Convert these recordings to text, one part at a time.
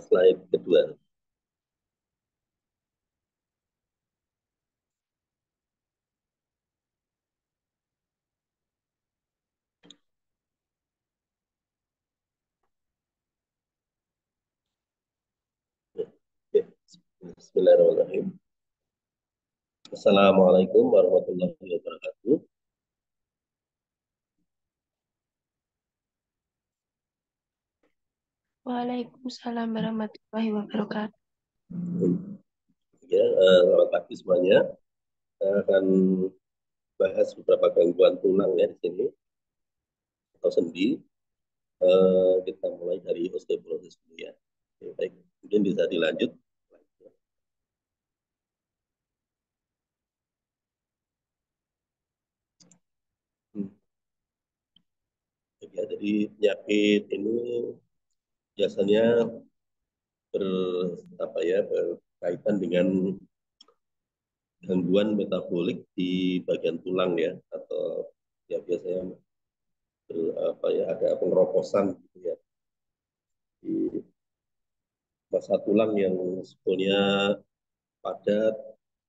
slide kedua. Oke, Bismillahirrahmanirrahim. Assalamualaikum warahmatullahi wabarakatuh. Waalaikumsalam warahmatullahi wabarakatuh. Ya, selamat pagi semuanya. Saya akan bahas beberapa gangguan tulang ya di sini atau sendi. Kita mulai dari osteoporosis dulu ya. Oke, baik, mungkin bisa dilanjut. Hmm. Ya, jadi penyakit ini biasanya ber, berkaitan dengan gangguan metabolik di bagian tulang ya, atau ya biasanya ada pengeroposan gitu ya di masa tulang yang sebetulnya padat,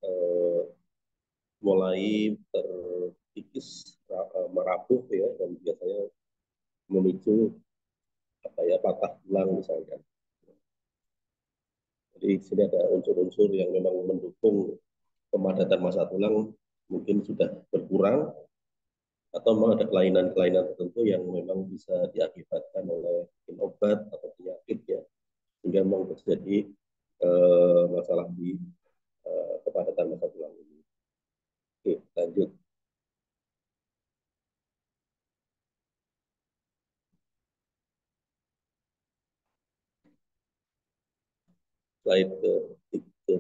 eh, mulai terkikis, merapuh ya, dan biasanya memicu patah tulang misalkan. Jadi di sini ada unsur-unsur yang memang mendukung pemadatan massa tulang mungkin sudah berkurang, atau memang ada kelainan-kelainan tertentu yang memang bisa diakibatkan oleh obat atau penyakit ya, sehingga memang terjadi masalah di kepadatan massa tulang ini. Oke, lanjut slide ke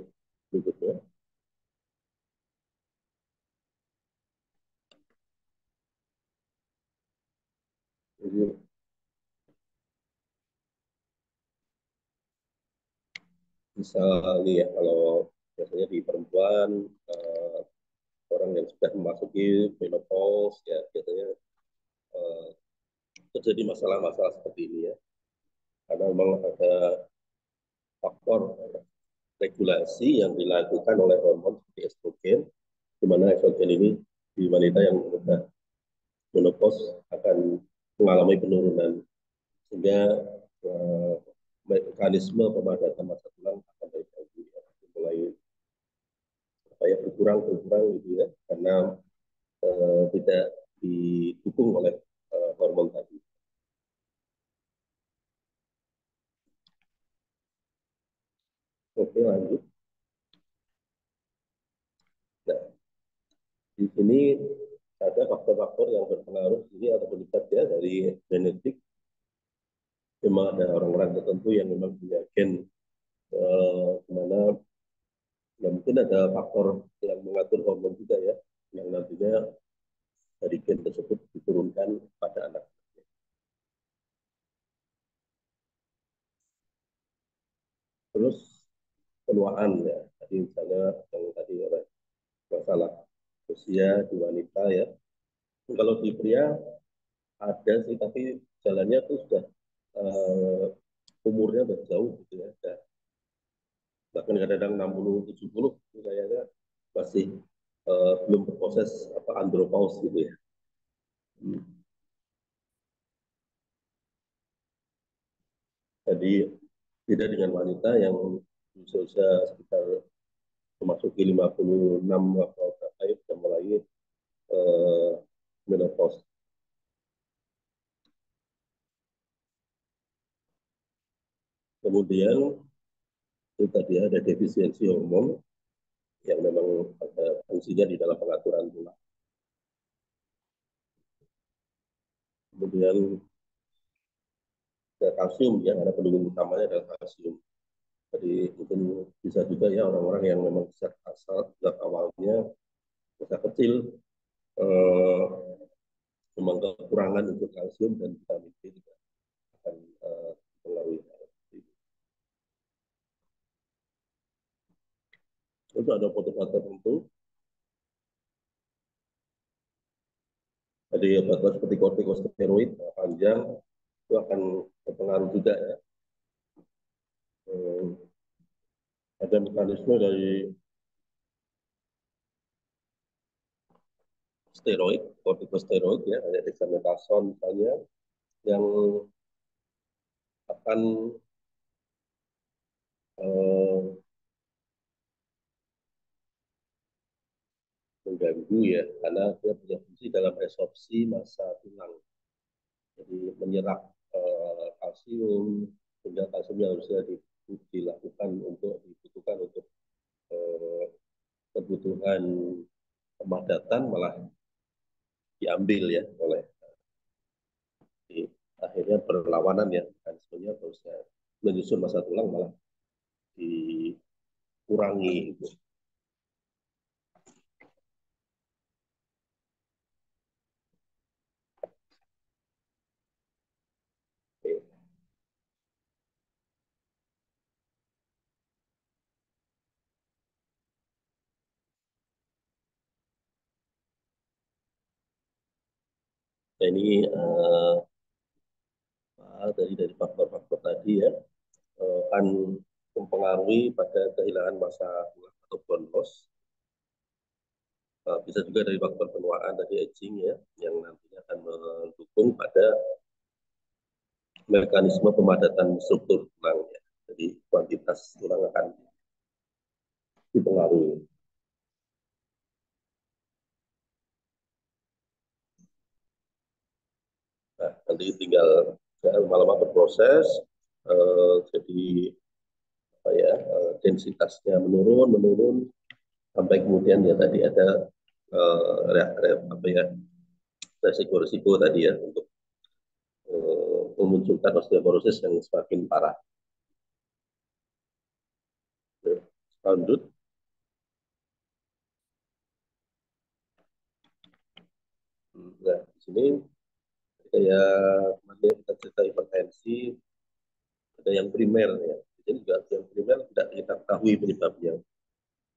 berikutnya. Jadi misalnya ya, kalau biasanya di perempuan, eh, orang yang sudah memasuki menopause ya, biasanya eh, terjadi masalah-masalah seperti ini ya, karena memang ada faktor regulasi yang dilakukan oleh hormon seperti estrogen, di mana estrogen ini di wanita yang sudah menopause akan mengalami penurunan, sehingga eh, mekanisme pemadatan massa tulang akan mulai berkurang berkurang gitu ya, karena tidak didukung oleh hormon tadi. Oke, lanjut. Nah, di sini ada faktor-faktor yang berpengaruh ini atau berlipat ya, dari genetik. Memang ada orang-orang tertentu yang memang punya gen di mana ya mungkin ada faktor yang mengatur hormon juga ya, yang nantinya dari gen tersebut diturunkan pada anak. Terus penuaan ya, tadi misalnya yang tadi oleh masalah usia di wanita ya. Kalau di pria ada sih, tapi jalannya tuh sudah uh, umurnya udah jauh gitu ya. Udah, bahkan kadang-kadang 60, 70 kayaknya masih belum berproses andropause gitu ya. Hmm. Jadi beda dengan wanita yang usia sekitar memasuki 56 atau berapa ya, sudah mulai uh, menopause. Kemudian itu tadi ada defisiensi hormon yang memang ada fungsinya di dalam pengaturan tulang. Kemudian ada kalsium ya, karena pendukung utamanya adalah kalsium. Jadi mungkin bisa juga ya orang-orang yang memang sejak awalnya masa kecil eh, memang kekurangan untuk kalsium dan vitamin D juga akan mempengaruhi. Itu ada obat-obat tertentu, jadi obat-obat seperti kortikosteroid panjang itu akan berpengaruh juga ya. Eh, ada mekanisme dari steroid, kortikosteroid ya, ada dexamethasone misalnya, yang akan eh, mengganggu ya, karena dia punya fungsi dalam resorpsi massa tulang. Jadi menyerap kalsium, sehingga kalsium yang harusnya dilakukan untuk dibutuhkan untuk eh, kebutuhan pemadatan malah diambil ya oleh di, akhirnya berlawanan ya, mekanismenya harusnya menyusun massa tulang malah dikurangi itu. Nah, ini dari faktor-faktor tadi ya, akan mempengaruhi pada kehilangan massa tulang atau bone loss. Bisa juga dari faktor penuaan tadi aging ya, yang nantinya akan mendukung pada mekanisme pemadatan struktur tulang ya. Jadi kuantitas tulang akan dipengaruhi. Nah, nanti tinggal ya, lama-lama berproses, jadi apa ya, densitasnya menurun, menurun, sampai kemudian ya tadi ada apa ya, resiko-resiko tadi ya untuk memunculkan osteoporosis yang semakin parah. Lanjut, nah di sini kayak kemarin kita cerita hipertensi, ada yang primer ya. Jadi juga yang primer tidak kita ketahui penyebabnya.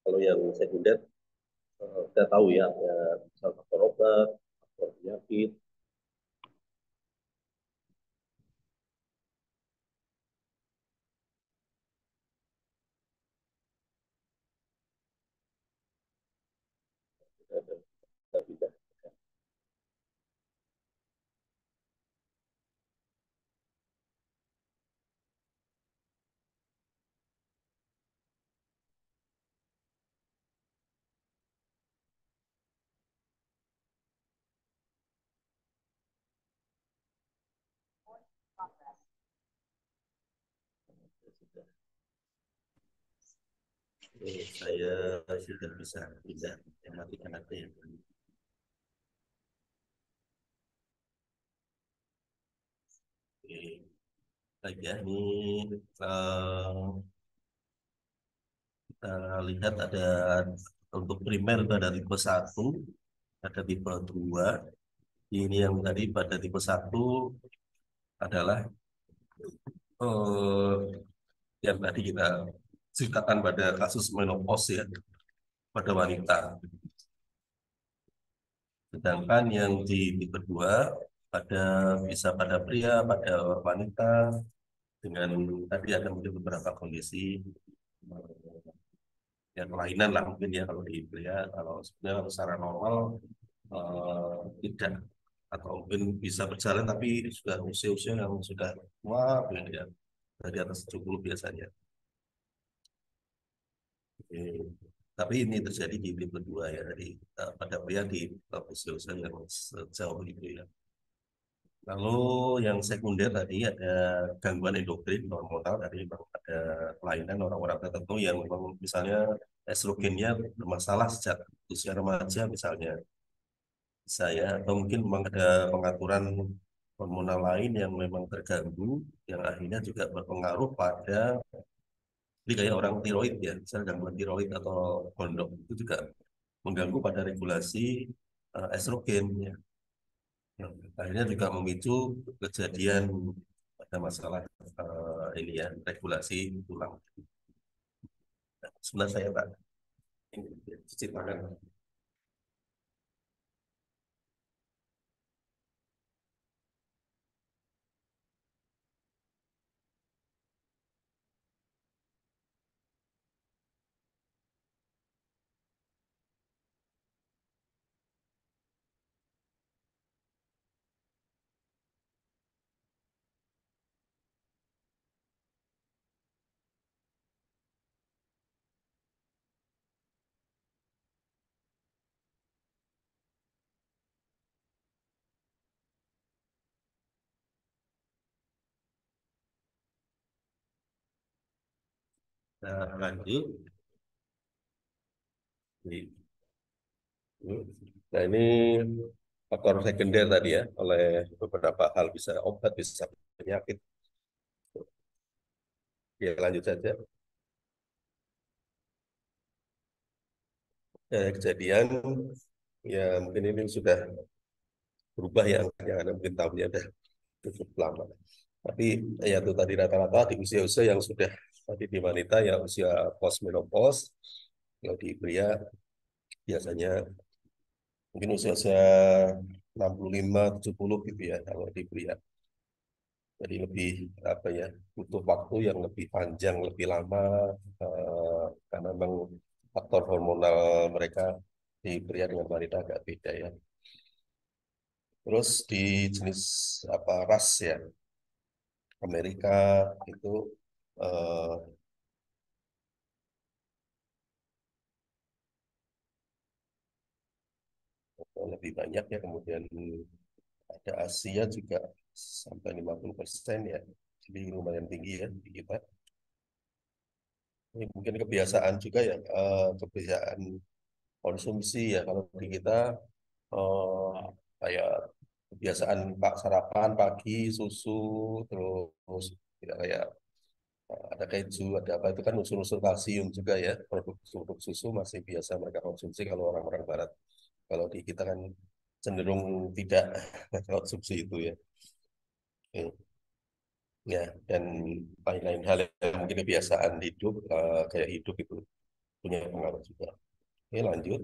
Kalau yang sekunder kita tahu ya, ya misal faktor obat, faktor penyakit, kita bisa. Saya sudah bisa bisa matikan apa ya. Oke, baik ya. Ini eh, kita lihat ada untuk primer itu ada tipe satu, ada tipe 2. Ini yang tadi pada tipe satu adalah eh, yang tadi kita ceritakan pada kasus menopause ya pada wanita. Sedangkan yang di tipe 2 pada bisa pada pria, pada wanita dengan tadi ada mungkin beberapa kondisi yang kelainan lah mungkin ya kalau di pria. Kalau sebenarnya secara normal tidak, atau mungkin bisa berjalan tapi sudah usia-usia yang sudah tua ya, dari atas 70 biasanya. Oke. Tapi ini terjadi di tipe 2 ya, dari pada pria di usia-usia yang sejauh itu ya. Lalu yang sekunder tadi ada gangguan endokrin hormonal, tadi memang ada kelainan orang-orang tertentu yang memang misalnya estrogennya bermasalah sejak usia remaja misalnya, saya atau mungkin memang ada pengaturan hormonal lain yang memang terganggu, yang akhirnya juga berpengaruh pada, jadi kayak orang tiroid ya, misalnya gangguan tiroid atau kondom itu juga mengganggu pada regulasi estrogen ya. Yang akhirnya juga memicu kejadian pada masalah ini ya, regulasi tulang. Sebenarnya saya Pak, ini cuci tangan. Nah, lanjut. Nah, ini faktor sekunder tadi ya, oleh beberapa hal bisa obat, bisa penyakit. Ya, lanjut saja. Kejadian, ya mungkin ini sudah berubah ya angkanya, karena mungkin tahunnya udah cukup lama. Tapi ya itu tadi rata-rata di usia-usia yang sudah tadi di wanita ya usia post menopause, kalau di pria biasanya mungkin usia-usia 65, 70 gitu ya kalau di pria. Jadi lebih apa ya butuh waktu yang lebih panjang, lebih lama karena memang faktor hormonal mereka di pria dengan wanita agak beda ya. Terus di jenis apa ras ya Amerika itu eh, lebih banyak ya. Kemudian ada Asia juga sampai 50% ya. Jadi lumayan tinggi ya di kita. Ini mungkin kebiasaan juga ya, kebiasaan konsumsi ya. Kalau di kita kayak kebiasaan pak sarapan pagi susu terus tidak kayak ada keju ada apa itu kan unsur-unsur kalsium juga ya produk susu masih biasa mereka konsumsi kalau orang-orang barat kalau di kita kan cenderung tidak konsumsi itu ya. Oke. Ya dan lain-lain hal yang mungkin kebiasaan hidup kayak hidup itu punya pengaruh juga. Oke lanjut.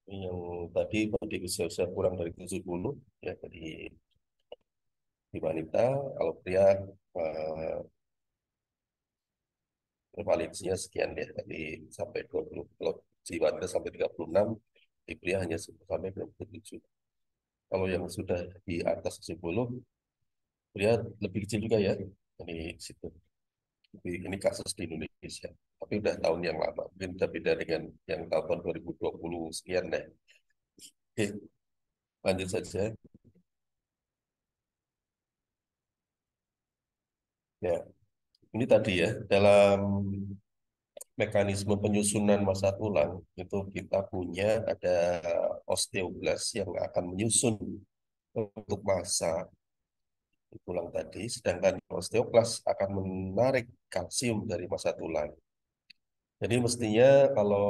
Ini yang tadi pada usia-usia kurang dari 70 ya jadi di wanita, kalau pria eh, prevalensinya sekian ya, jadi sampai 20, kalau di wanita sampai 36, di pria hanya sampai 27. Kalau yang sudah di atas 70, pria lebih kecil juga ya, jadi situ. Ini kasus di Indonesia, tapi udah tahun yang lama, mungkin udah beda dengan yang tahun 2020 sekian deh. Oke, lanjut saja. Ya, ini tadi ya, dalam mekanisme penyusunan massa tulang itu kita punya ada osteoblas yang akan menyusun untuk massa tulang tadi, sedangkan osteoklas akan menarik kalsium dari massa tulang. Jadi mestinya kalau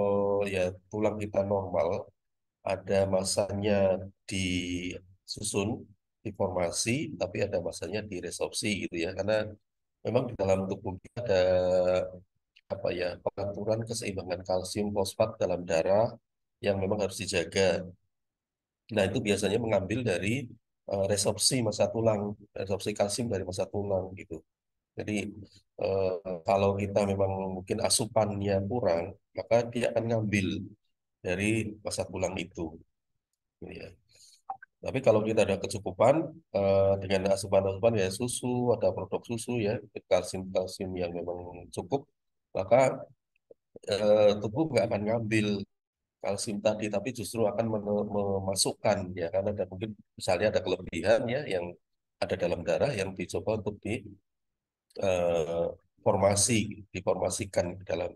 ya tulang kita normal ada masanya disusun, diformasi, tapi ada masanya diresorpsi gitu ya, karena memang di dalam tubuh kita ada apa ya pengaturan keseimbangan kalsium fosfat dalam darah yang memang harus dijaga. Nah, itu biasanya mengambil dari resorpsi massa tulang, resorpsi kalsium dari massa tulang gitu. Jadi eh, kalau kita memang mungkin asupannya kurang, maka dia akan ngambil dari massa tulang itu. Gitu ya. Tapi kalau kita ada kecukupan dengan asupan-asupan ya susu, ada produk susu ya, kalsium-kalsium yang memang cukup, maka tubuh nggak akan ngambil kalsium tadi, tapi justru akan memasukkan ya karena ada mungkin misalnya ada kelebihan ya yang ada dalam darah yang dicoba untuk diformasi, diformasikan ke dalam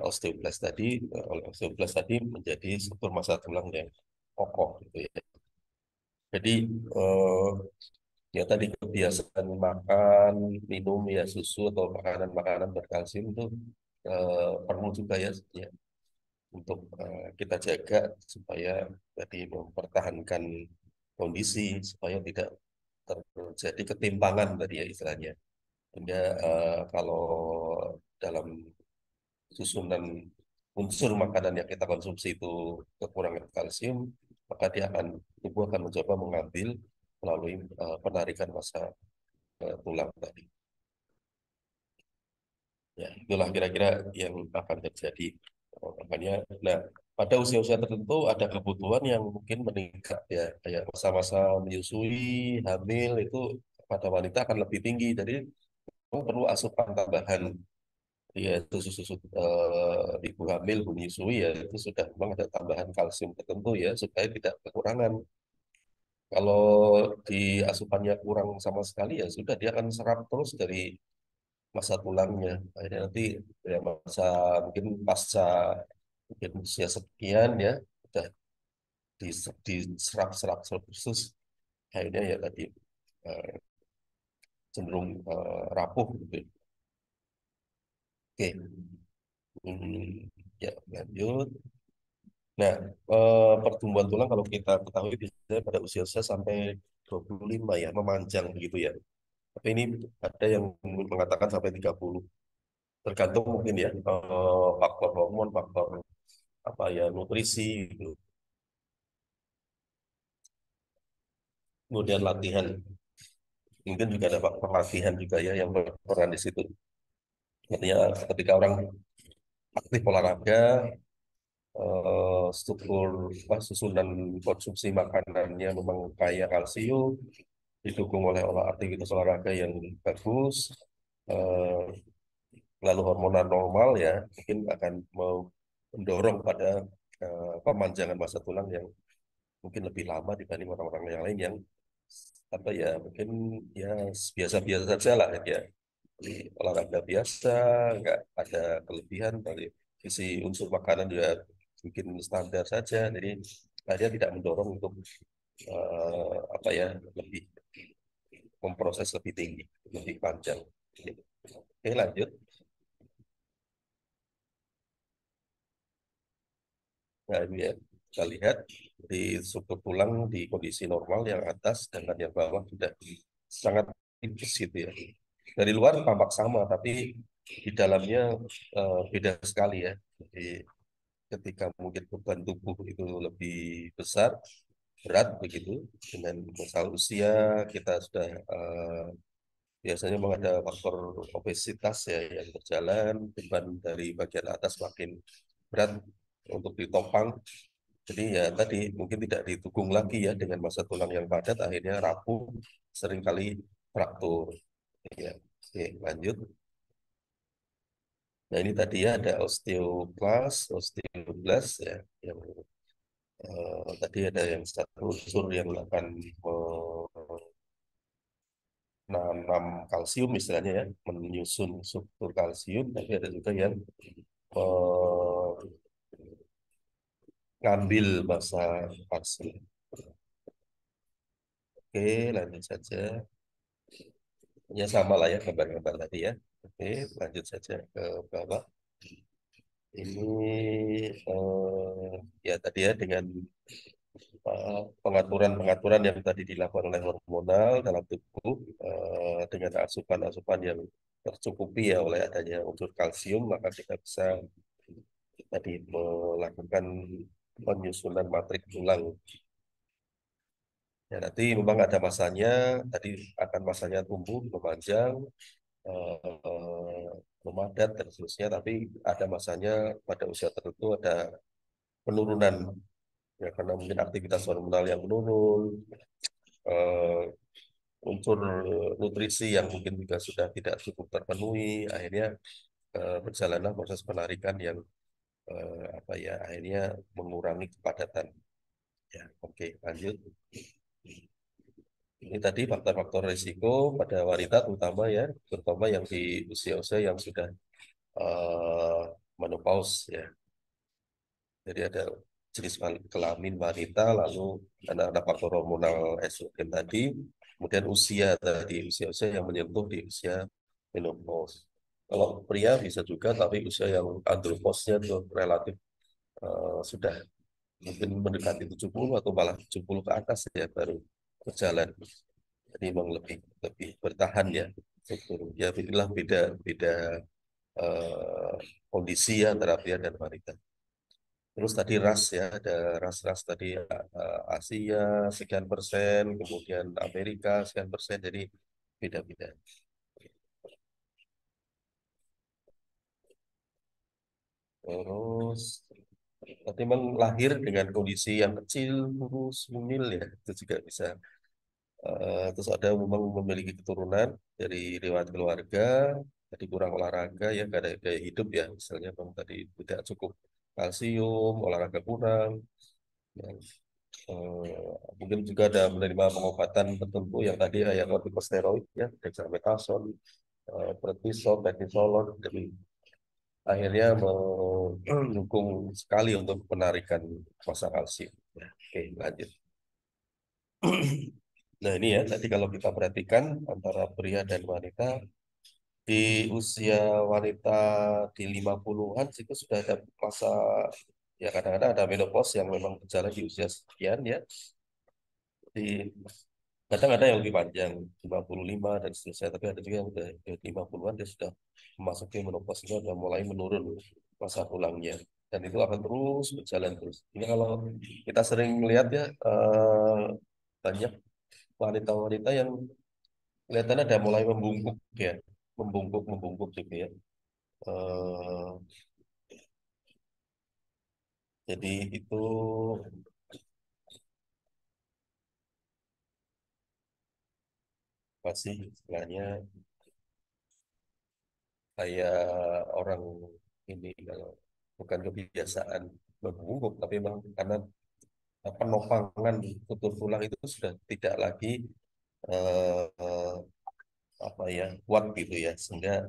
osteoblast tadi, oleh osteoblast tadi menjadi struktur massa tulang yang kokoh gitu ya. Jadi eh, ya tadi kebiasaan makan, minum ya susu atau makanan-makanan berkalsium itu perlu juga ya, ya untuk kita jaga supaya tadi mempertahankan kondisi supaya tidak terjadi ketimpangan tadi ya istilahnya. Sehingga kalau dalam susunan unsur makanan yang kita konsumsi itu kekurangan kalsium, maka tubuh akan mencoba mengambil melalui penarikan massa tulang tadi. Ya, itulah kira-kira yang akan terjadi. Makanya, nah, pada usia-usia tertentu ada kebutuhan yang mungkin meningkat ya, kayak masa-masa menyusui, hamil itu pada wanita akan lebih tinggi. Jadi kamu perlu asupan tambahan ya itu susu ibu hamil, ibu menyusui ya itu sudah memang ada tambahan kalsium tertentu ya supaya tidak kekurangan. Kalau di asupannya kurang sama sekali ya sudah dia akan serap terus dari masa tulangnya. Akhirnya nanti ya masa mungkin pasca mungkin usia sekian ya udah diserap-serap khusus akhirnya ya tadi eh, cenderung rapuh gitu. Oke. Ya lanjut. Nah, pertumbuhan tulang kalau kita ketahui biasanya pada usia-usia sampai 25 ya, memanjang begitu ya. Tapi ini ada yang mengatakan sampai 30. Tergantung mungkin ya, faktor hormon, faktor apa ya, nutrisi gitu. Kemudian latihan. Mungkin juga ada faktor latihan juga ya yang berperan di situ. Artinya ketika orang aktif olahraga, struktur susunan konsumsi makanannya memang kaya kalsium, didukung oleh aktivitas olahraga yang bagus, eh, lalu hormonal normal ya, mungkin akan mendorong pada pemanjangan masa tulang yang mungkin lebih lama dibanding orang-orang yang lain yang apa ya mungkin ya biasa-biasa saja lah ya. Jadi, olahraga biasa, nggak ada kelebihan dari sisi unsur makanan juga mungkin standar saja. Jadi dia tidak mendorong untuk apa ya lebih memproses lebih tinggi, lebih panjang. Oke, lanjut. Nah, ini ya, kita lihat di struktur tulang di kondisi normal yang atas dengan yang bawah sudah sangat tipis gitu ya. Dari luar tampak sama, tapi di dalamnya beda sekali ya. Jadi ketika mungkin beban tubuh itu lebih besar, berat begitu, dengan masalah usia kita sudah biasanya memang ada faktor obesitas ya yang berjalan, beban dari bagian atas makin berat untuk ditopang. Jadi ya tadi mungkin tidak didukung lagi ya dengan masa tulang yang padat, akhirnya rapuh, seringkali fraktur. Ya, oke, lanjut. Nah ini tadi ya ada osteoblast ya, yang tadi ada yang satu unsur yang akan menanam kalsium istilahnya ya, menyusun struktur kalsium, tapi ada juga yang eh, ngambil masa kalsium. Oke, lanjut saja. Ya sama lah ya gambar-gambar tadi ya. Oke, lanjut saja ke bawah. Ini ya tadi ya dengan pengaturan-pengaturan yang tadi dilakukan oleh hormonal dalam tubuh dengan asupan-asupan yang tercukupi ya oleh adanya unsur kalsium maka kita bisa tadi melakukan penyusunan matrik tulang. Ya nanti memang ada masanya, tadi akan masanya tumbuh memanjang, eh, memadat dan seterusnya, tapi ada masanya pada usia tertentu ada penurunan ya karena mungkin aktivitas hormonal yang menurun, eh, unsur nutrisi yang mungkin juga sudah tidak cukup terpenuhi, akhirnya berjalanlah proses penarikan yang apa ya akhirnya mengurangi kepadatan. Ya, oke, lanjut. Ini tadi faktor-faktor risiko pada wanita terutama ya, terutama yang di usia-usia yang sudah eh, menopause ya. Jadi ada jenis kelamin wanita, lalu ada faktor hormonal estrogen tadi, kemudian usia tadi, usia-usia yang menyentuh di usia menopause. Kalau pria bisa juga, tapi usia yang andropause-nya itu relatif sudah mungkin mendekati 70 atau malah 70 ke atas ya baru berjalan. Jadi memang lebih lebih bertahan ya. Ya inilah beda beda eh, kondisi ya antara pria dan wanita. Terus tadi ras ya, ada ras-ras tadi Asia sekian persen, kemudian Amerika sekian persen, jadi beda-beda. Terus tapi memang lahir dengan kondisi yang kecil, kurus, mungil ya, itu juga bisa. Terus ada memang memiliki keturunan dari riwayat keluarga, Jadi kurang olahraga ya, gak ada gaya hidup ya, misalnya memang tadi tidak cukup kalsium, olahraga kurang, ya. Mungkin juga ada menerima pengobatan tertentu yang tadi yang kortikosteroid ya, dexamethasone, prednisone, prednisolon, jadi akhirnya mendukung sekali untuk penarikan massa kalsium. Ya, oke, lanjut. Nah ini ya, tadi kalau kita perhatikan antara pria dan wanita, di usia wanita di 50-an itu sudah ada masa, ya kadang-kadang ada menopause yang memang berjalan di usia sekian ya. Di kadang ada yang lebih panjang, 55 dan seterusnya, tapi ada juga yang udah di 50-an dia sudah memasuki menopause, itu sudah mulai menurun masa tulangnya. Dan itu akan terus berjalan terus. Ini kalau kita sering melihat ya, banyak wanita-wanita yang kelihatannya ada mulai membungkuk ya, membungkuk gitu ya. Eh, jadi itu masih istilahnya kayak orang ini, kalau bukan kebiasaan membungkuk, tapi memang karena penopangan tutur tulang itu sudah tidak lagi eh, apa ya, kuat gitu ya, sehingga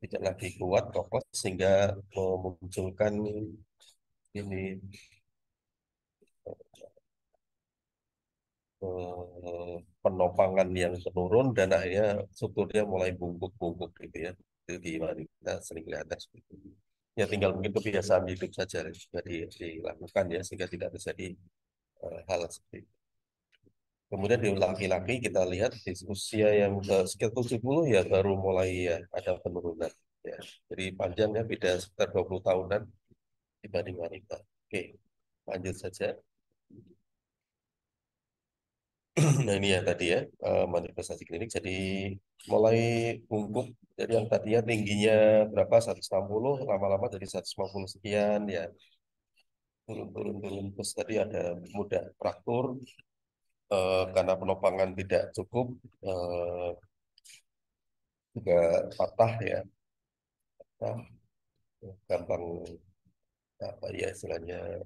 tidak lagi kuat kokoh, sehingga memunculkan ini penopangan yang menurun dan akhirnya strukturnya mulai bungkuk-bungkuk gitu ya. Itu di wanita sering kelihatan seperti itu. Ya tinggal mungkin kebiasaan hidup saja juga dilakukan ya, sehingga tidak terjadi hal seperti itu. Kemudian di laki-laki kita lihat di usia yang ke sekitar 70 ya baru mulai ya ada penurunan ya. Jadi panjangnya beda sekitar 20 tahunan dibanding wanita. Oke, lanjut saja. Nah ini ya tadi ya, manifestasi klinik. Jadi mulai bungkuk. Jadi yang tadinya tingginya berapa, 160, lama-lama jadi 150 sekian ya. Turun-turun. Terus tadi ada mudah fraktur, karena penopangan tidak cukup, eh, juga patah ya. Patah, gampang apa ya istilahnya.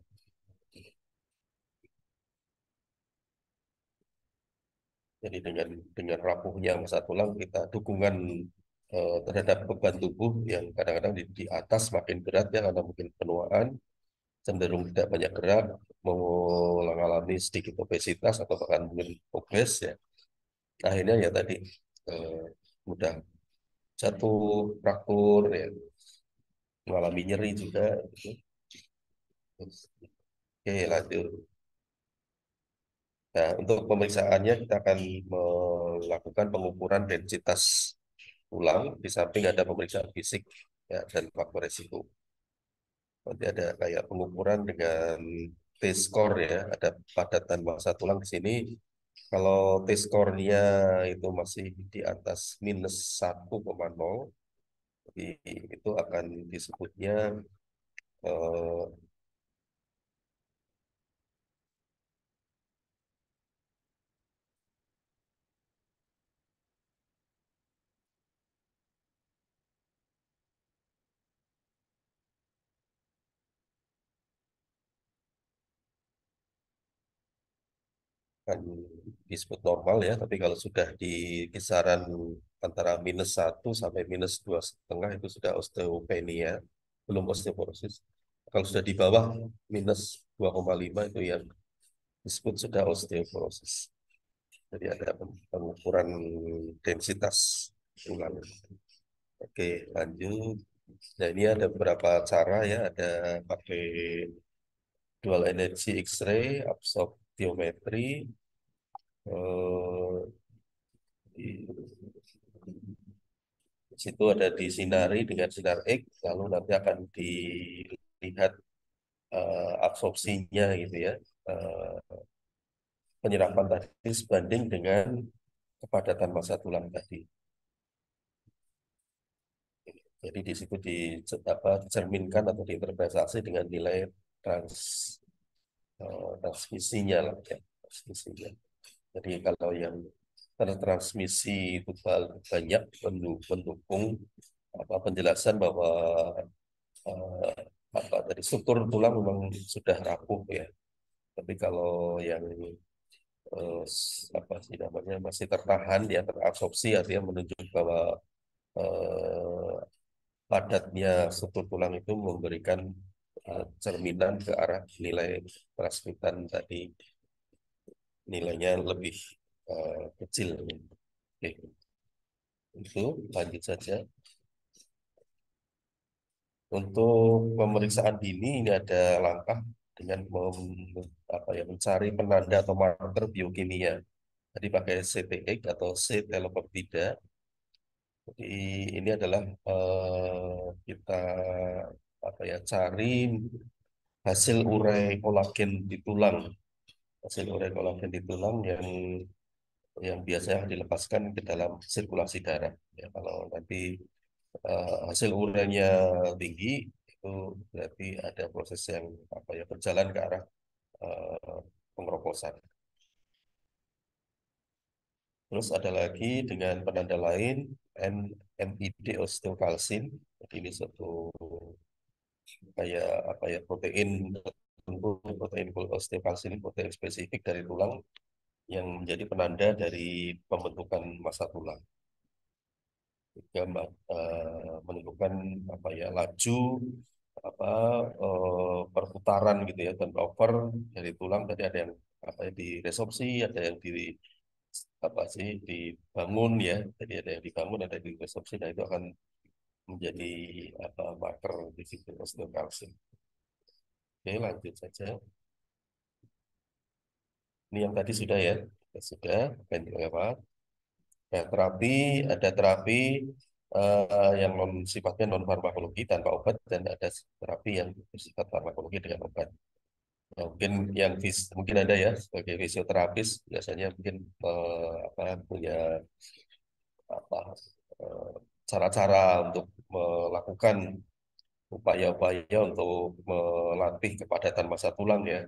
Jadi dengan rapuhnya massa tulang, kita dukungan terhadap beban tubuh yang kadang-kadang di atas makin berat ya, karena mungkin penuaan, cenderung tidak banyak gerak, mengalami sedikit obesitas atau bahkan mungkin obes ya. Akhirnya ya tadi, eh, mudah jatuh, fraktur ya, mengalami nyeri juga gitu. Oke, lanjut. Nah, untuk pemeriksaannya kita akan melakukan pengukuran densitas tulang, di samping ada pemeriksaan fisik ya, dan faktor resiko. Nanti ada kayak pengukuran dengan T-score ya, ada padatan massa tulang di sini. Kalau T-score-nya itu masih di atas -1,0, jadi itu akan disebutnya eh, akan disebut normal ya, tapi kalau sudah di kisaran antara -1 sampai -2,5 itu sudah osteopenia, belum osteoporosis. Kalau sudah di bawah -2,5 itu yang disebut sudah osteoporosis. Jadi ada pengukuran densitas tulang. Oke, lanjut. Nah, ini ada beberapa cara ya, ada pakai dual energy X-ray, absorptiometry, eh, di situ ada disinari dengan sinar X, lalu nanti akan dilihat absorpsinya gitu ya, eh, penyerapan tadi sebanding dengan kepadatan massa tulang tadi. Jadi di situ dicerminkan atau diinterpretasi dengan nilai trans, transmisinya lah ya, transmisinya. Jadi kalau yang tertransmisi itu banyak mendukung penjelasan bahwa eh, tadi struktur tulang memang sudah rapuh ya. Tapi kalau yang apa sih namanya masih tertahan ya terabsorpsi artinya menunjuk bahwa eh, padatnya struktur tulang itu memberikan cerminan ke arah nilai transmitan tadi nilainya lebih kecil. Oke, itu lanjut saja. Untuk pemeriksaan dini ini ada langkah dengan mencari penanda atau marker biokimia. Tadi pakai CTX atau C-telopeptida. Jadi ini adalah kita cari hasil urai kolagen di tulang, hasil urai kolagen di tulang yang biasanya dilepaskan ke dalam sirkulasi darah. Ya, kalau nanti hasil urainya tinggi, itu berarti ada proses yang berjalan ke arah eh, pengeroposan. Terus ada lagi dengan penanda lain NMID osteokalsin. Jadi ini suatu kayak protein tertentu, protein osteokalsin ini protein spesifik dari tulang yang menjadi penanda dari pembentukan massa tulang. Juga menentukan laju apa perputaran gitu ya turnover dari tulang tadi ada yang diresorpsi, ada yang dibangun ya. Jadi ada yang dibangun, ada yang diresorpsi, nah itu akan menjadi marker di situ osteokalsin. Oke, lanjut saja. Ini yang tadi sudah ya, sudah lewat. Nah, ada terapi yang sifatnya non farmakologi tanpa obat dan ada terapi yang bersifat farmakologi dengan obat. Nah, mungkin mungkin ada ya sebagai fisioterapis biasanya mungkin punya apa eh, cara-cara untuk melakukan upaya-upaya untuk melatih kepadatan massa tulang ya,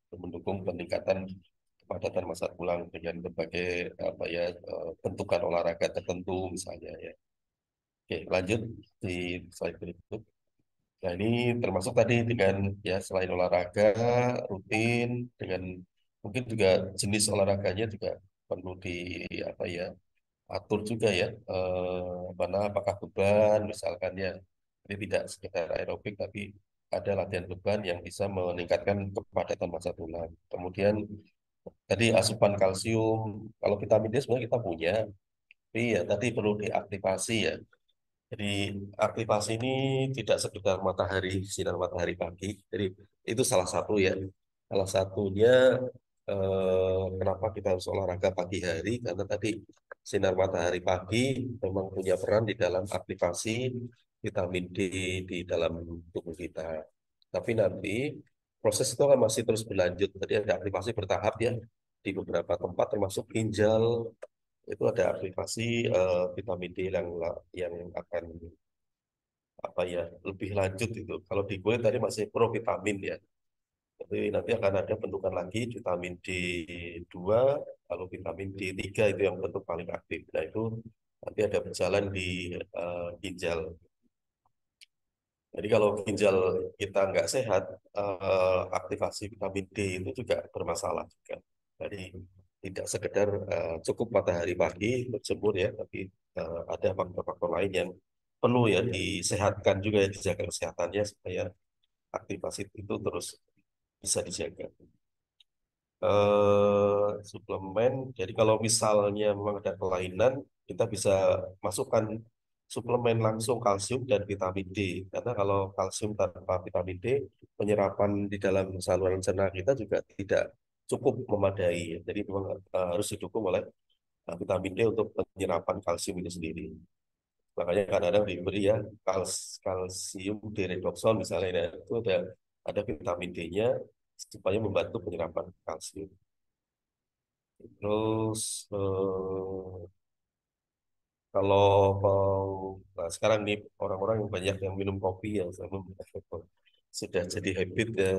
untuk mendukung peningkatan kepadatan massa tulang dengan berbagai bentukan olahraga tertentu misalnya ya. Oke, lanjut di slide berikut. Nah, ini termasuk tadi dengan ya selain olahraga rutin dengan mungkin juga jenis olahraganya juga perlu di apa ya atur juga ya mana apakah beban misalkan ya ini tidak sekedar aerobik tapi ada latihan beban yang bisa meningkatkan kepadatan massa tulang. Kemudian tadi asupan kalsium, kalau vitamin D sebenarnya kita punya, tapi ya tadi perlu diaktifasi ya. Jadi aktivasi ini tidak sekedar sinar matahari pagi. Jadi itu salah satu ya. Salah satunya kenapa kita harus olahraga pagi hari karena tadi sinar matahari pagi memang punya peran di dalam aktivasi vitamin D di dalam tubuh kita. Tapi nanti proses itu kan masih terus berlanjut. Tadi ada aktivasi bertahap ya di beberapa tempat termasuk ginjal itu ada aktivasi vitamin D yang akan lebih lanjut itu. Kalau di kulit tadi masih provitamin ya. Jadi nanti akan ada bentukan lagi vitamin D2, lalu vitamin D3 itu yang bentuk paling aktif. Nah itu nanti ada berjalan di ginjal. Jadi kalau ginjal kita nggak sehat, aktivasi vitamin D itu juga bermasalah juga. Jadi tidak sekedar cukup matahari pagi berjemur ya, tapi ada faktor-faktor lain yang perlu ya disehatkan juga ya, dijaga kesehatannya supaya aktivasi itu terus bisa dijaga. Suplemen, jadi kalau misalnya memang ada kelainan, kita bisa masukkan suplemen langsung kalsium dan vitamin D. Karena kalau kalsium tanpa vitamin D, penyerapan di dalam saluran cerna kita juga tidak cukup memadai. Jadi memang harus didukung oleh vitamin D untuk penyerapan kalsium itu sendiri. Makanya kadang-kadang diberi ya kalsium D-redoxon misalnya, nah, itu ada vitamin D-nya supaya membantu penyerapan kalsium. Terus kalau mau sekarang nih orang-orang yang banyak yang minum kopi ya sudah jadi habit ya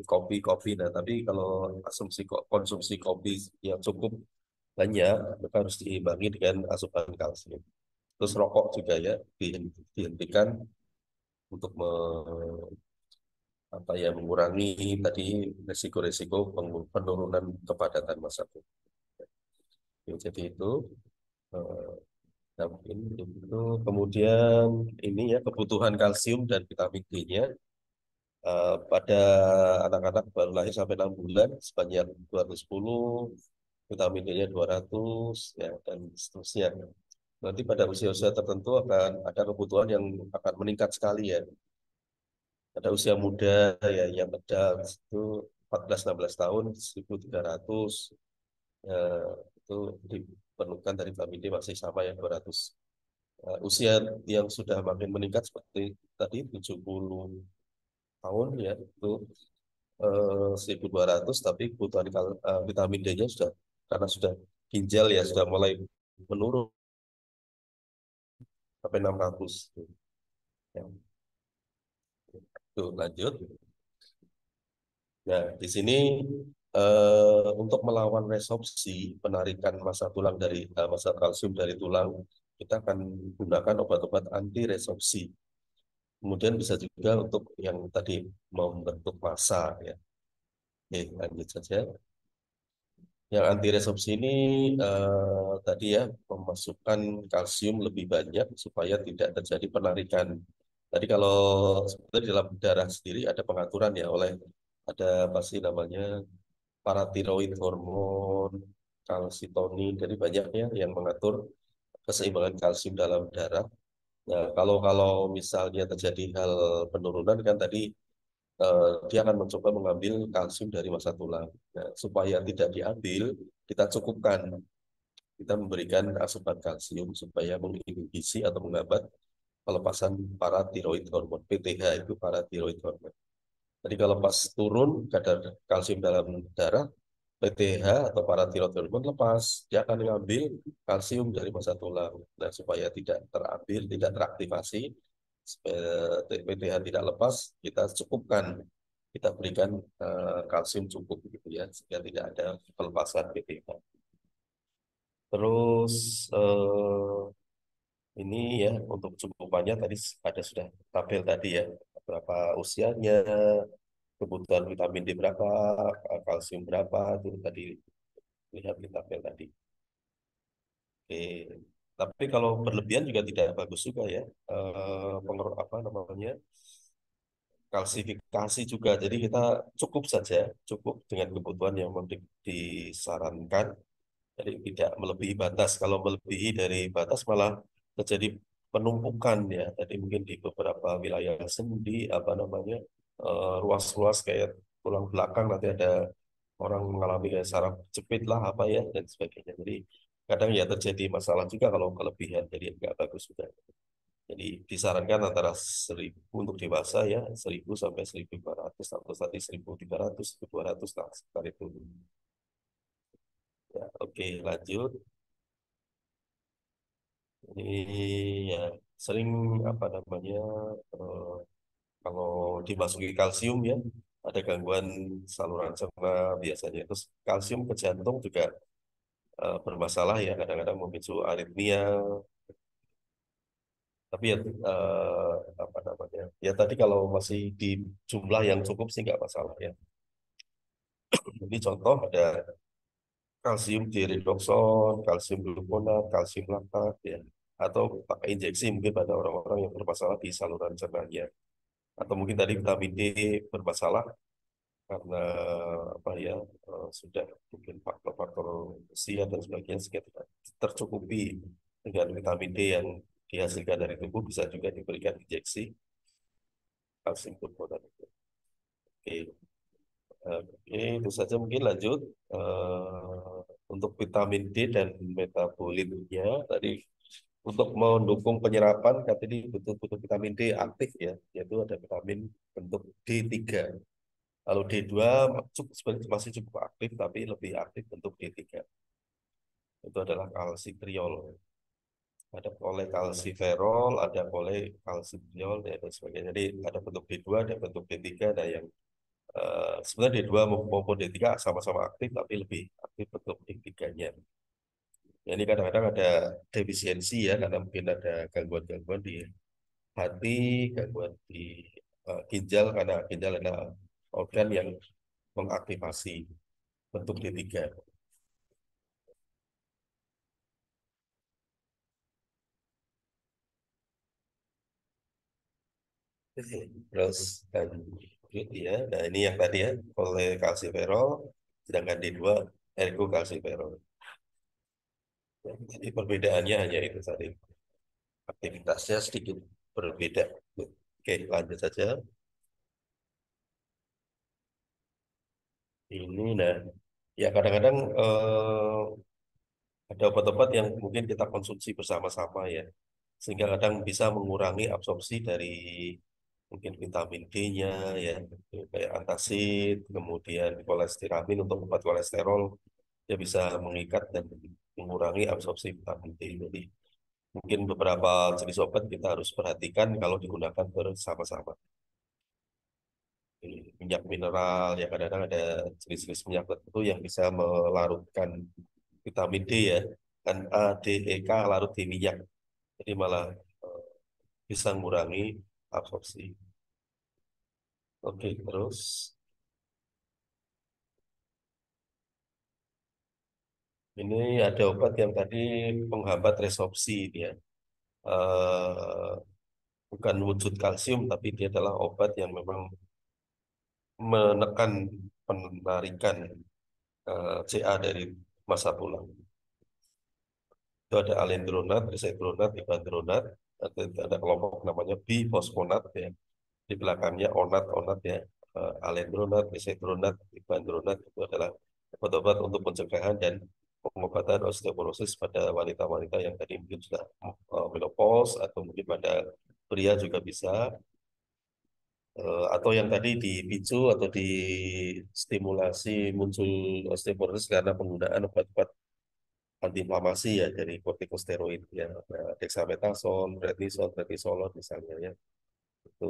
kopi kopi. Nah tapi kalau konsumsi kopi yang cukup banyak, maka harus diimbangi dengan asupan kalsium. Terus rokok juga ya dihentikan untuk mengurangi tadi resiko-resiko penurunan kepadatan massa tubuh. Ya, jadi itu eh, nah, mungkin itu kemudian ini ya kebutuhan kalsium dan vitamin D-nya pada anak-anak baru lahir sampai 6 bulan sebanyak 210, vitamin D-nya 200 ya dan seterusnya. Nanti pada usia-usia tertentu akan ada kebutuhan yang akan meningkat sekali ya. Pada usia muda ya yang sedang itu 14-16 tahun 1.300 ya, itu diperlukan dari vitamin D masih sama ya 200. Usia yang sudah makin meningkat seperti tadi 70 tahun ya itu 1.200 tapi kebutuhan vitamin D-nya sudah karena sudah ginjal ya sudah mulai menurun sampai 600. Ya, tuh lanjut. Nah, di sini untuk melawan resorpsi, penarikan massa tulang dari massa kalsium dari tulang, kita akan gunakan obat-obat anti resorpsi. Kemudian bisa juga untuk yang tadi membentuk massa ya. Oke, lanjut saja. Yang anti resorpsi ini tadi ya memasukkan kalsium lebih banyak supaya tidak terjadi penarikan. Tadi kalau sebenarnya di dalam darah sendiri ada pengaturan ya oleh ada pasti namanya paratiroid hormon, kalsitonin, jadi banyaknya yang mengatur keseimbangan kalsium dalam darah. Nah, kalau misalnya terjadi hal penurunan kan tadi dia akan mencoba mengambil kalsium dari massa tulang. Nah, supaya tidak diambil, kita cukupkan. Kita memberikan asupan kalsium supaya menginhibisi atau menghambat pelepasan paratiroid hormon. PTH itu paratiroid hormon. Jadi kalau pas turun kadar kalsium dalam darah, PTH atau paratiroid hormon lepas, dia akan mengambil kalsium dari massa tulang. Nah, supaya tidak terambil, tidak teraktivasi, supaya PTH tidak lepas, kita cukupkan, kita berikan kalsium cukup gitu ya, sehingga tidak ada pelepasan PTH. Terus ini ya untuk cukupannya tadi ada sudah tabel tadi ya, berapa usianya, kebutuhan vitamin D berapa, kalsium berapa, itu tadi lihat di tabel tadi. Oke. Tapi kalau berlebihan juga tidak bagus juga ya. Apa namanya? Kalsifikasi juga. Jadi kita cukup saja, cukup dengan kebutuhan yang disarankan. Jadi tidak melebihi batas. Kalau melebihi dari batas malah terjadi penumpukan ya. Jadi mungkin di beberapa wilayah sendi, apa namanya, ruas-ruas kayak tulang belakang nanti ada orang mengalami kayak saraf jepit lah apa ya dan sebagainya. Jadi kadang ya terjadi masalah juga kalau kelebihan. Jadi nggak bagus juga. Jadi disarankan antara 1.000 untuk dewasa ya 1.000 sampai 1.500 atau tadi 1.300, 1.200 lah sekitar itu. Ya, oke lanjut. Ini ya sering apa namanya eh, kalau dimasuki kalsium ya ada gangguan saluran cerna biasanya itu kalsium ke jantung juga bermasalah ya kadang-kadang memicu aritmia tapi ya apa namanya ya tadi kalau masih di jumlah yang cukup sih nggak masalah ya ini contoh ada kalsium dioredoxon, kalsium gluconat, kalsium laktat ya atau pakai injeksi mungkin pada orang-orang yang bermasalah di saluran cernanya atau mungkin tadi vitamin D bermasalah karena apa ya sudah mungkin faktor-faktor usia dan sebagainya sehingga tidak tercukupi dengan vitamin D yang dihasilkan dari tubuh bisa juga diberikan injeksi kalsium gluconat. Oke, oke itu saja mungkin lanjut untuk vitamin D dan metabolitnya tadi untuk mendukung penyerapan katanya butuh vitamin D aktif ya yaitu ada vitamin bentuk D3. Kalau D2 sebenarnya masih cukup aktif, tapi lebih aktif bentuk D3. Itu adalah kalsitriol. Ada kolekalsiferol, ada kolekalsitriol, dan sebagainya. Jadi ada bentuk D2, ada bentuk D3, ada yang sebenarnya D2 maupun D3 sama-sama aktif, tapi lebih aktif bentuk D3-nya. Ya, ini kadang-kadang ada defisiensi ya, karena mungkin ada gangguan-gangguan di hati, gangguan di ginjal, karena ginjal adalah organ yang mengaktifasi bentuk D3. Terus lanjut ya, nah ini yang tadi ya, oleh kalsiferol, sedangkan D2 ergokalsiferol. Ya, jadi perbedaannya hanya itu tadi, aktivitasnya sedikit berbeda. Oke, lanjut saja. Ini nah, ya kadang-kadang ada obat-obat yang mungkin kita konsumsi bersama-sama ya, sehingga kadang bisa mengurangi absorpsi dari mungkin vitamin D-nya ya, kayak antacid, kemudian kolestiramin untuk obat kolesterol, dia bisa mengikat dan mengurangi absorpsi vitamin D. Jadi mungkin beberapa jenis obat kita harus perhatikan kalau digunakan bersama-sama. Minyak mineral ya, kadang-kadang ada jenis-jenis minyak tertentu yang bisa melarutkan vitamin D ya, kan A, D, E, K larut di minyak, jadi malah eh, bisa mengurangi absorpsi. Oke, terus ini ada obat yang tadi penghambat resorpsi dia. Eh, bukan wujud kalsium, tapi dia adalah obat yang memang menekan penarikan CA dari masa tulang. Itu ada alendronat, risedronat, ibandronat, ada kelompok namanya bifosfonat ya. Di belakangnya onat-onat ya. Alendronat, risedronat, ibandronat itu adalah obat-obat untuk pencegahan dan pengobatan osteoporosis pada wanita-wanita yang tadi mungkin sudah menopause, atau mungkin pada pria juga bisa. Atau yang tadi dipicu atau distimulasi muncul osteoporosis karena penggunaan obat-obat antiinflamasi ya, dari kortikosteroid ya, dexamethasone, prednisone misalnya ya, itu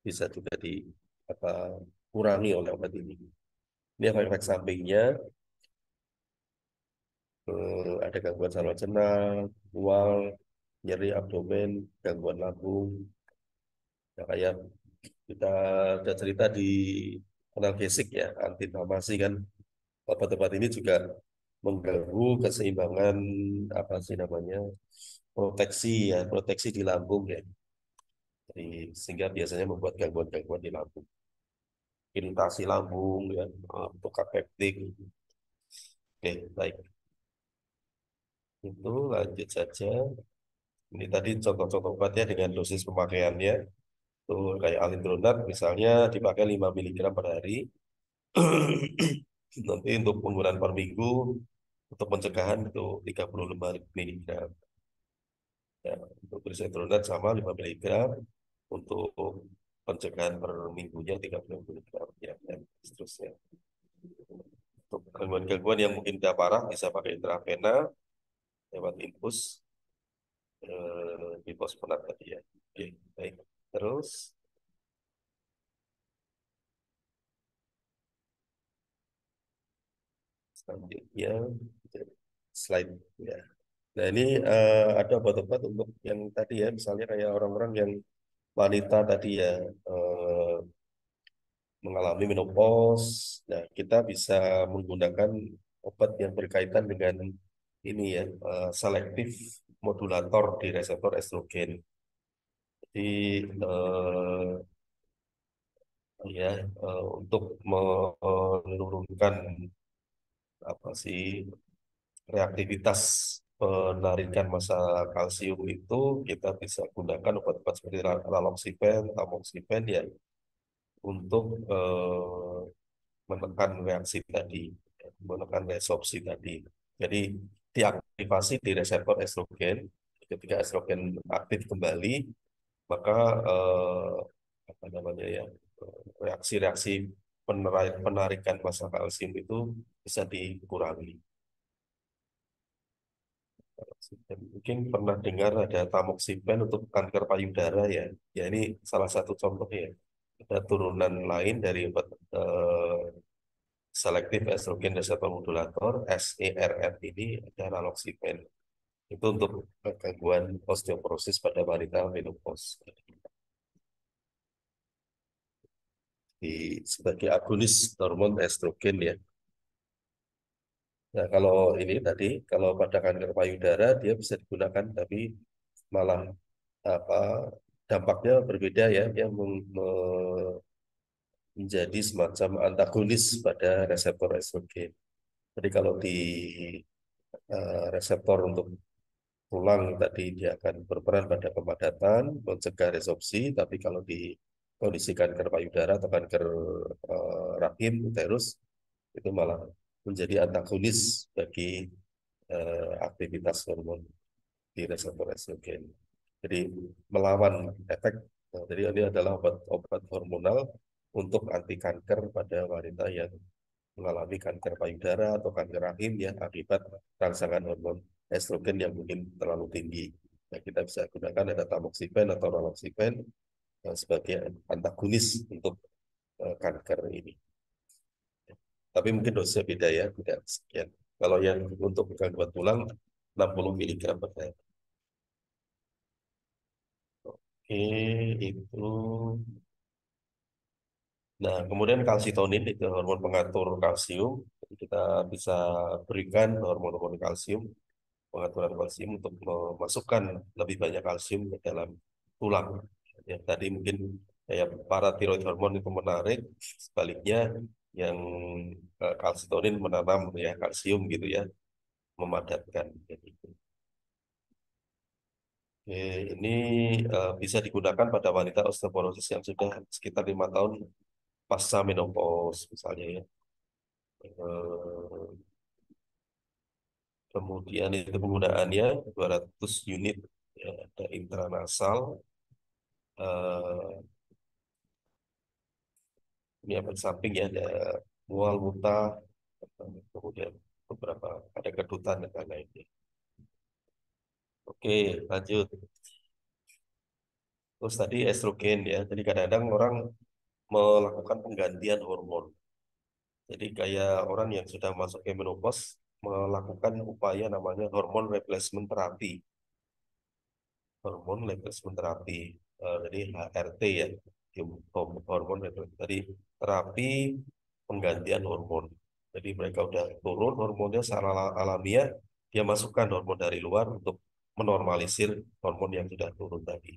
bisa juga di apa kurangi oleh obat ini. Ini efek sampingnya, ada gangguan saluran cerna, mual, nyeri abdomen, gangguan lambung. Ya, kayak kita ada cerita di analgesik ya, antiinflamasi kan, obat-obat ini juga mengganggu keseimbangan apa sih namanya, proteksi ya, proteksi di lambung ya. Jadi, sehingga biasanya membuat gangguan-gangguan di lambung, iritasi lambung ya, tukar peptik. Oke, baik. Itu lanjut saja. Ini tadi contoh-contoh obatnya dengan dosis pemakaiannya. Tuh kayak alendronat misalnya dipakai 5 miligram per hari. Nanti untuk penggunaan per minggu, untuk pencegahan itu 35 miligram. Ya, untuk glucosidronat sama 5 miligram, untuk pencegahan per minggunya 30 miligram ya, dan seterusnya. Untuk gangguan-gangguan yang mungkin tidak parah bisa pakai intravena lewat infus bifosfonat tadi ya. Oke, baik. Terus selanjutnya slide ya. Nah ini ada obat-obat untuk yang tadi ya, misalnya kayak orang-orang yang wanita tadi ya, eh, mengalami menopause. Nah, kita bisa menggunakan obat yang berkaitan dengan ini ya, selektif modulator di reseptor estrogen. Jadi ya, untuk menurunkan apa sih reaktivitas penarikan massa kalsium itu, kita bisa gunakan obat-obat seperti raloxifen, tamoxifen ya, untuk menekan reaksi tadi, menekan resorpsi tadi. Jadi diaktifasi di reseptor estrogen. Ketika estrogen aktif kembali, maka apa namanya ya, reaksi-reaksi penarikan massa kalsium itu bisa dikurangi. Mungkin pernah dengar ada tamoxifen untuk kanker payudara ya. Ya ini salah satu contoh ya. Ada turunan lain dari obat Selective Estrogen Receptor Modulator (SERM) ini ada raloxifene. Itu untuk gangguan osteoporosis pada wanita menopause. Sebagai agonis hormon estrogen ya. Nah, kalau ini tadi, kalau pada kanker payudara dia bisa digunakan, tapi malah apa dampaknya berbeda ya, yang menjadi semacam antagonis pada reseptor estrogen. Jadi kalau di reseptor untuk tulang tadi dia akan berperan pada pemadatan, mencegah resorpsi, tapi kalau di kondisi kanker payudara atau kanker rahim, uterus, itu malah menjadi antagonis bagi aktivitas hormon di reseptor estrogen. Jadi melawan efek. Nah, jadi ini adalah obat-obat hormonal untuk anti kanker pada wanita yang mengalami kanker payudara atau kanker rahim ya akibat rangsangan hormon estrogen yang mungkin terlalu tinggi. Nah, kita bisa gunakan ada tamoxifen atau raloxifene sebagai antagonis untuk kanker ini. Tapi mungkin dosisnya beda ya, tidak sekian. Kalau yang untuk gangguan tulang 60 mg per hari. Oke, itu. Nah, kemudian kalsitonin itu hormon pengatur kalsium. Jadi kita bisa berikan hormon-hormon kalsium, pengaturan kalsium untuk memasukkan lebih banyak kalsium ke dalam tulang. Ya, tadi mungkin kayak paratiroid hormon itu menarik, sebaliknya yang kalsitonin menanam ya kalsium gitu ya, memadatkan. Jadi, oke, ini bisa digunakan pada wanita osteoporosis yang sudah sekitar 5 tahun pasca menopause misalnya ya. Eh, Kemudian itu penggunaannya 200 unit ya, ada intranasal. eh, ini efek samping ya ada mual, muntah, kemudian beberapa ada kedutan dan lain-lainnya. Oke, lanjut. Terus tadi estrogen ya. Jadi kadang-kadang orang melakukan penggantian hormon. Jadi kayak orang yang sudah masuk ke menopause melakukan upaya namanya hormon replacement therapy. Hormon replacement terapi, jadi HRT ya, hormon replacement tadi terapi penggantian hormon. Jadi mereka udah turun hormonnya secara alamiah, dia masukkan hormon dari luar untuk menormalisir hormon yang sudah turun tadi.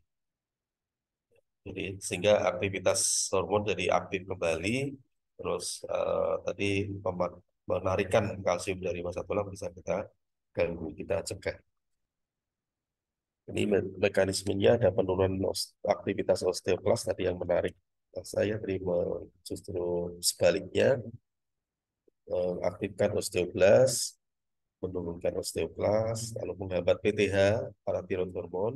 Jadi sehingga aktivitas hormon jadi aktif kembali, terus tadi menarikan kalsium dari massa tulang bisa kita ganggu, kita cegah. Ini mekanismenya ada penurunan aktivitas osteoklas tadi yang menarik. Nah, saya terima justru sebaliknya, mengaktifkan osteoblas, menurunkan osteoklas, lalu menghambat PTH, paratiroid hormon,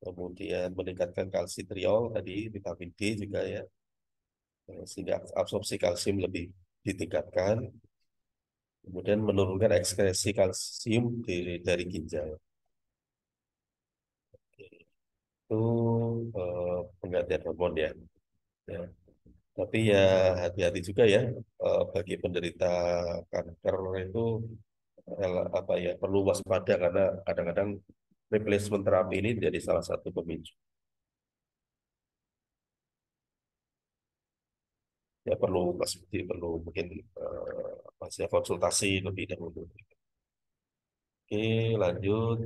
kemudian meningkatkan kalsitriol tadi, vitamin D juga ya, sehingga absorpsi kalsium lebih ditingkatkan, kemudian menurunkan ekskresi kalsium dari ginjal. Itu penggantian hormon ya. Ya. Tapi ya hati-hati juga ya, bagi penderita kanker itu apa ya perlu waspada karena kadang-kadang replacement terapi ini jadi salah satu pemicu. Ya perlu pasti perlu mungkin apa sih, konsultasi lebih dahulu. Oke, lanjut.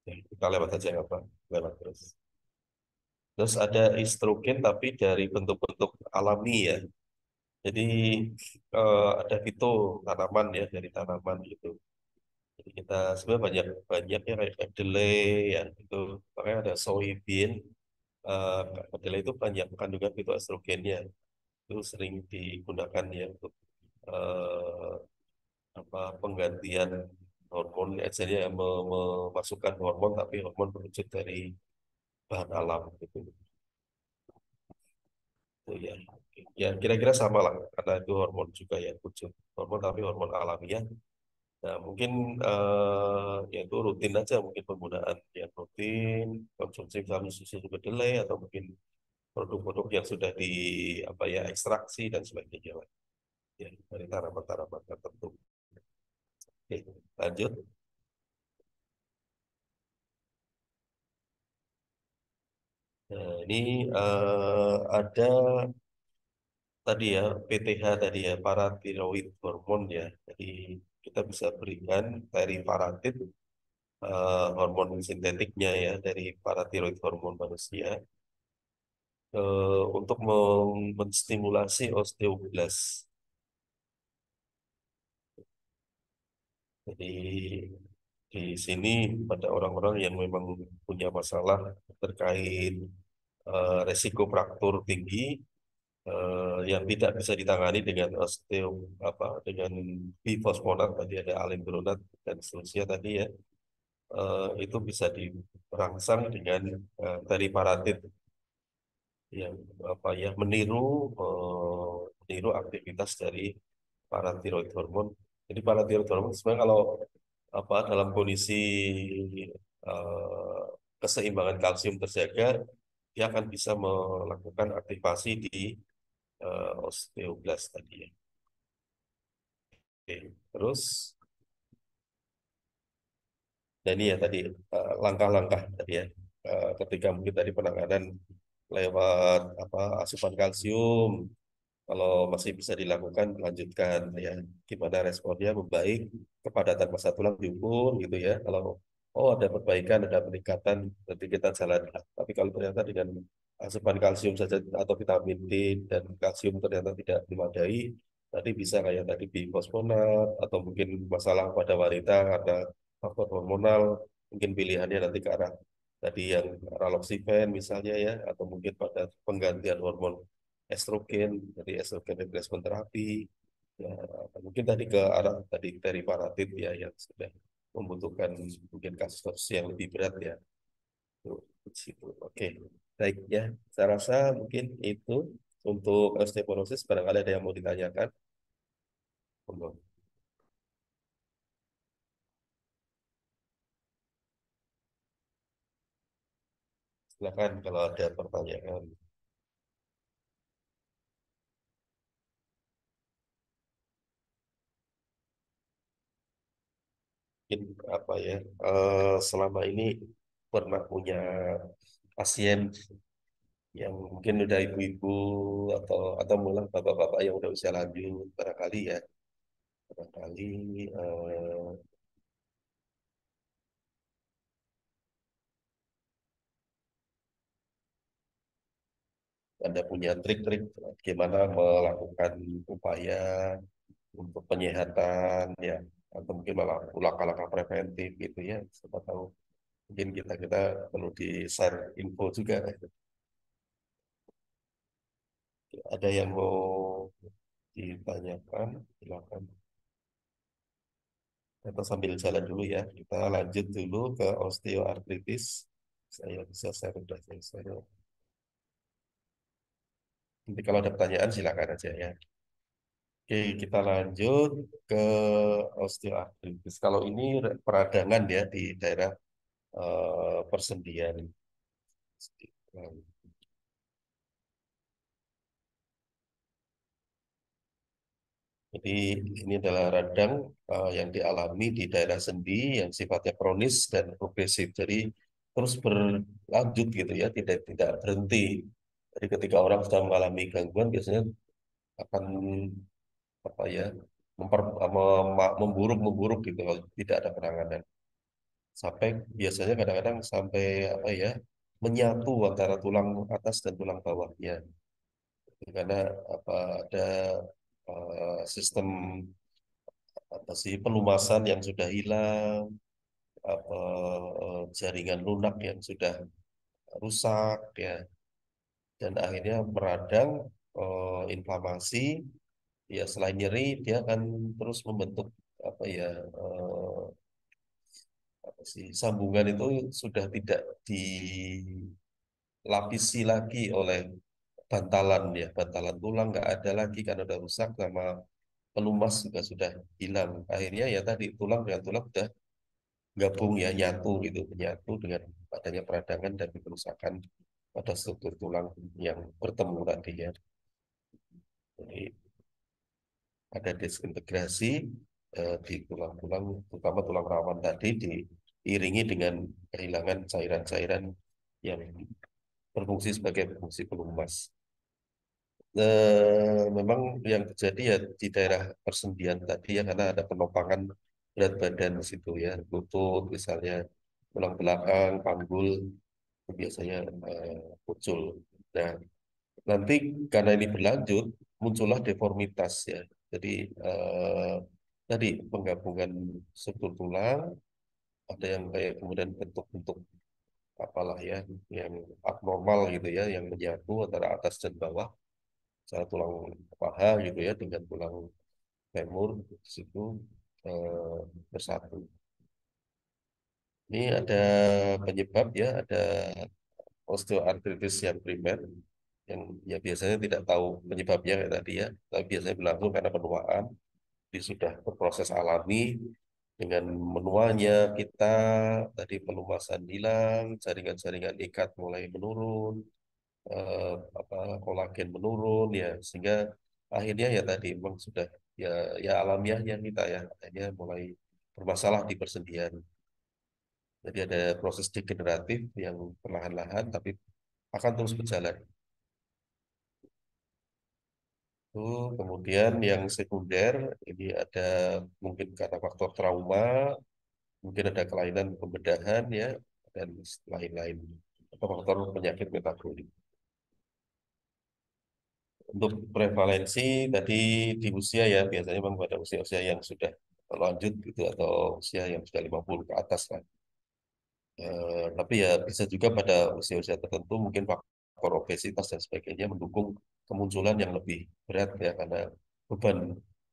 Ya, kita lewat aja nggak apa, lewat terus. Terus ada estrogen tapi dari bentuk-bentuk alami ya. Jadi ada fito tanaman ya dari tanaman gitu. Jadi kita sebenarnya banyak banyak ya kayak kedelai ya itu makanya ada soybean. Eh, Kedelai itu banyak kandungan fitoestrogennya itu sering digunakan ya untuk eh, apa penggantian hormon aja yang memasukkan hormon tapi hormon berwujud dari bahan alam gitu. Itu ya. Ya kira-kira sama lah karena itu hormon juga ya wujud hormon tapi hormon alamiah. Nah, mungkin yaitu rutin aja, mungkin penggunaan yang rutin, konsumsi vitamin susu kedelai, atau mungkin produk-produk yang sudah di apa ya ekstraksi dan sebagainya lah. Ya, dari tanaman-tanaman tertentu. Oke, lanjut. Nah, ini ada tadi ya PTH tadi ya paratiroid hormon ya. Jadi kita bisa berikan teriparatid hormon sintetiknya ya dari paratiroid hormon manusia untuk menstimulasi osteoblas. Jadi di sini pada orang-orang yang memang punya masalah terkait resiko fraktur tinggi yang tidak bisa ditangani dengan dengan bifosfonat tadi ada alendronat dan seterusnya tadi ya itu bisa dirangsang dengan teriparatid yang apa ya meniru aktivitas dari paratiroid hormon. Jadi paratiroid hormon sebenarnya kalau apa dalam kondisi eh, keseimbangan kalsium terjaga, dia akan bisa melakukan aktivasi di osteoblast tadi ya. Oke. Terus, dan ini ya tadi langkah-langkah tadi ya. Ketika mungkin tadi penanganan lewat apa asupan kalsium, kalau masih bisa dilakukan, lanjutkan ya. Gimana responnya membaik, kepadatan massa tulang diukur gitu ya. Kalau oh ada perbaikan, ada peningkatan, nanti kita jalankan. Tapi kalau ternyata dengan asupan kalsium saja atau vitamin D dan kalsium ternyata tidak memadai, tadi bisa kayak tadi bifosfonat atau mungkin masalah pada wanita karena faktor hormonal, mungkin pilihannya nanti ke arah tadi yang raloxifene misalnya ya, atau mungkin pada penggantian hormon estrogen, dari estrogen replacement terapi, ya, atau mungkin tadi ke arah tadi teriparatid ya yang sudah membutuhkan mungkin kasus-kasus yang lebih berat ya. Tuh, di situ. Oke, baik ya. Saya rasa mungkin itu untuk osteoporosis. Barangkali ada yang mau ditanyakan. Monggo. Silakan kalau ada pertanyaan. Mungkin apa ya? Selama ini pernah punya pasien yang mungkin udah ibu-ibu atau malah bapak-bapak yang udah usia lanjut barangkali ya barangkali Anda punya trik-trik gimana melakukan upaya untuk penyehatan ya atau mungkin malah langkah-langkah preventif gitu ya siapa tahu mungkin kita kita perlu di share info juga. Ada yang mau ditanyakan silakan atau sambil jalan dulu ya kita lanjut dulu ke osteoartritis. Saya bisa share udah selesai. Nanti kalau ada pertanyaan silakan aja ya. Oke, kita lanjut ke osteoartritis. Kalau ini peradangan ya di daerah persendian. Jadi ini adalah radang yang dialami di daerah sendi yang sifatnya kronis dan progresif. Jadi terus berlanjut gitu ya, tidak tidak berhenti. Jadi ketika orang sedang mengalami gangguan biasanya akan apa ya memburuk memburuk gitu kalau tidak ada penanganan. Sampai biasanya kadang-kadang sampai apa ya menyatu antara tulang atas dan tulang bawahnya. Karena apa ada sistem apa sih pelumasan yang sudah hilang, apa, jaringan lunak yang sudah rusak ya, dan akhirnya meradang inflamasi. Ya selain nyeri dia akan terus membentuk apa ya apa sih sambungan itu sudah tidak dilapisi lagi oleh bantalan ya bantalan tulang nggak ada lagi karena udah rusak sama pelumas juga sudah hilang akhirnya ya tadi tulang dengan tulang sudah gabung ya nyatu gitu menyatu dengan adanya peradangan dan kerusakan ada struktur tulang yang bertemu tadi ya. Jadi ada disintegrasi di tulang-tulang, terutama tulang rawan tadi diiringi dengan kehilangan cairan-cairan yang berfungsi sebagai fungsi pelumas. Memang yang terjadi ya di daerah persendian tadi ya karena ada penoppangan berat badan di situ ya, lutut misalnya, tulang belakang, panggul itu biasanya muncul. Nah, nanti karena ini berlanjut muncullah deformitas ya. Jadi eh, tadi penggabungan struktur tulang ada yang kayak kemudian bentuk-bentuk apalah ya yang abnormal gitu ya, yang menyatu antara atas dan bawah, misalnya tulang paha gitu ya dengan tulang femur di situ eh, bersatu. Ini ada penyebab ya, ada osteoartritis yang primer yang ya biasanya tidak tahu penyebabnya kayak tadi ya, tapi biasanya berlangsung karena penuaan. Jadi sudah berproses alami dengan menuanya kita tadi pelumasan hilang, jaringan-jaringan ikat mulai menurun, eh, kolagen menurun ya sehingga akhirnya ya tadi memang sudah ya ya alamiahnya kita ya akhirnya mulai bermasalah di persendian. Jadi ada proses degeneratif yang perlahan-lahan tapi akan terus berjalan. Itu kemudian yang sekunder ini ada mungkin karena faktor trauma, mungkin ada kelainan pembedahan ya dan lain-lain atau faktor penyakit metabolik. Untuk prevalensi tadi di usia ya biasanya memang pada usia-usia yang sudah lanjut gitu atau usia yang sudah 50 ke atas lah. Tapi ya bisa juga pada usia-usia tertentu mungkin faktor obesitas dan sebagainya mendukung kemunculan yang lebih berat ya karena beban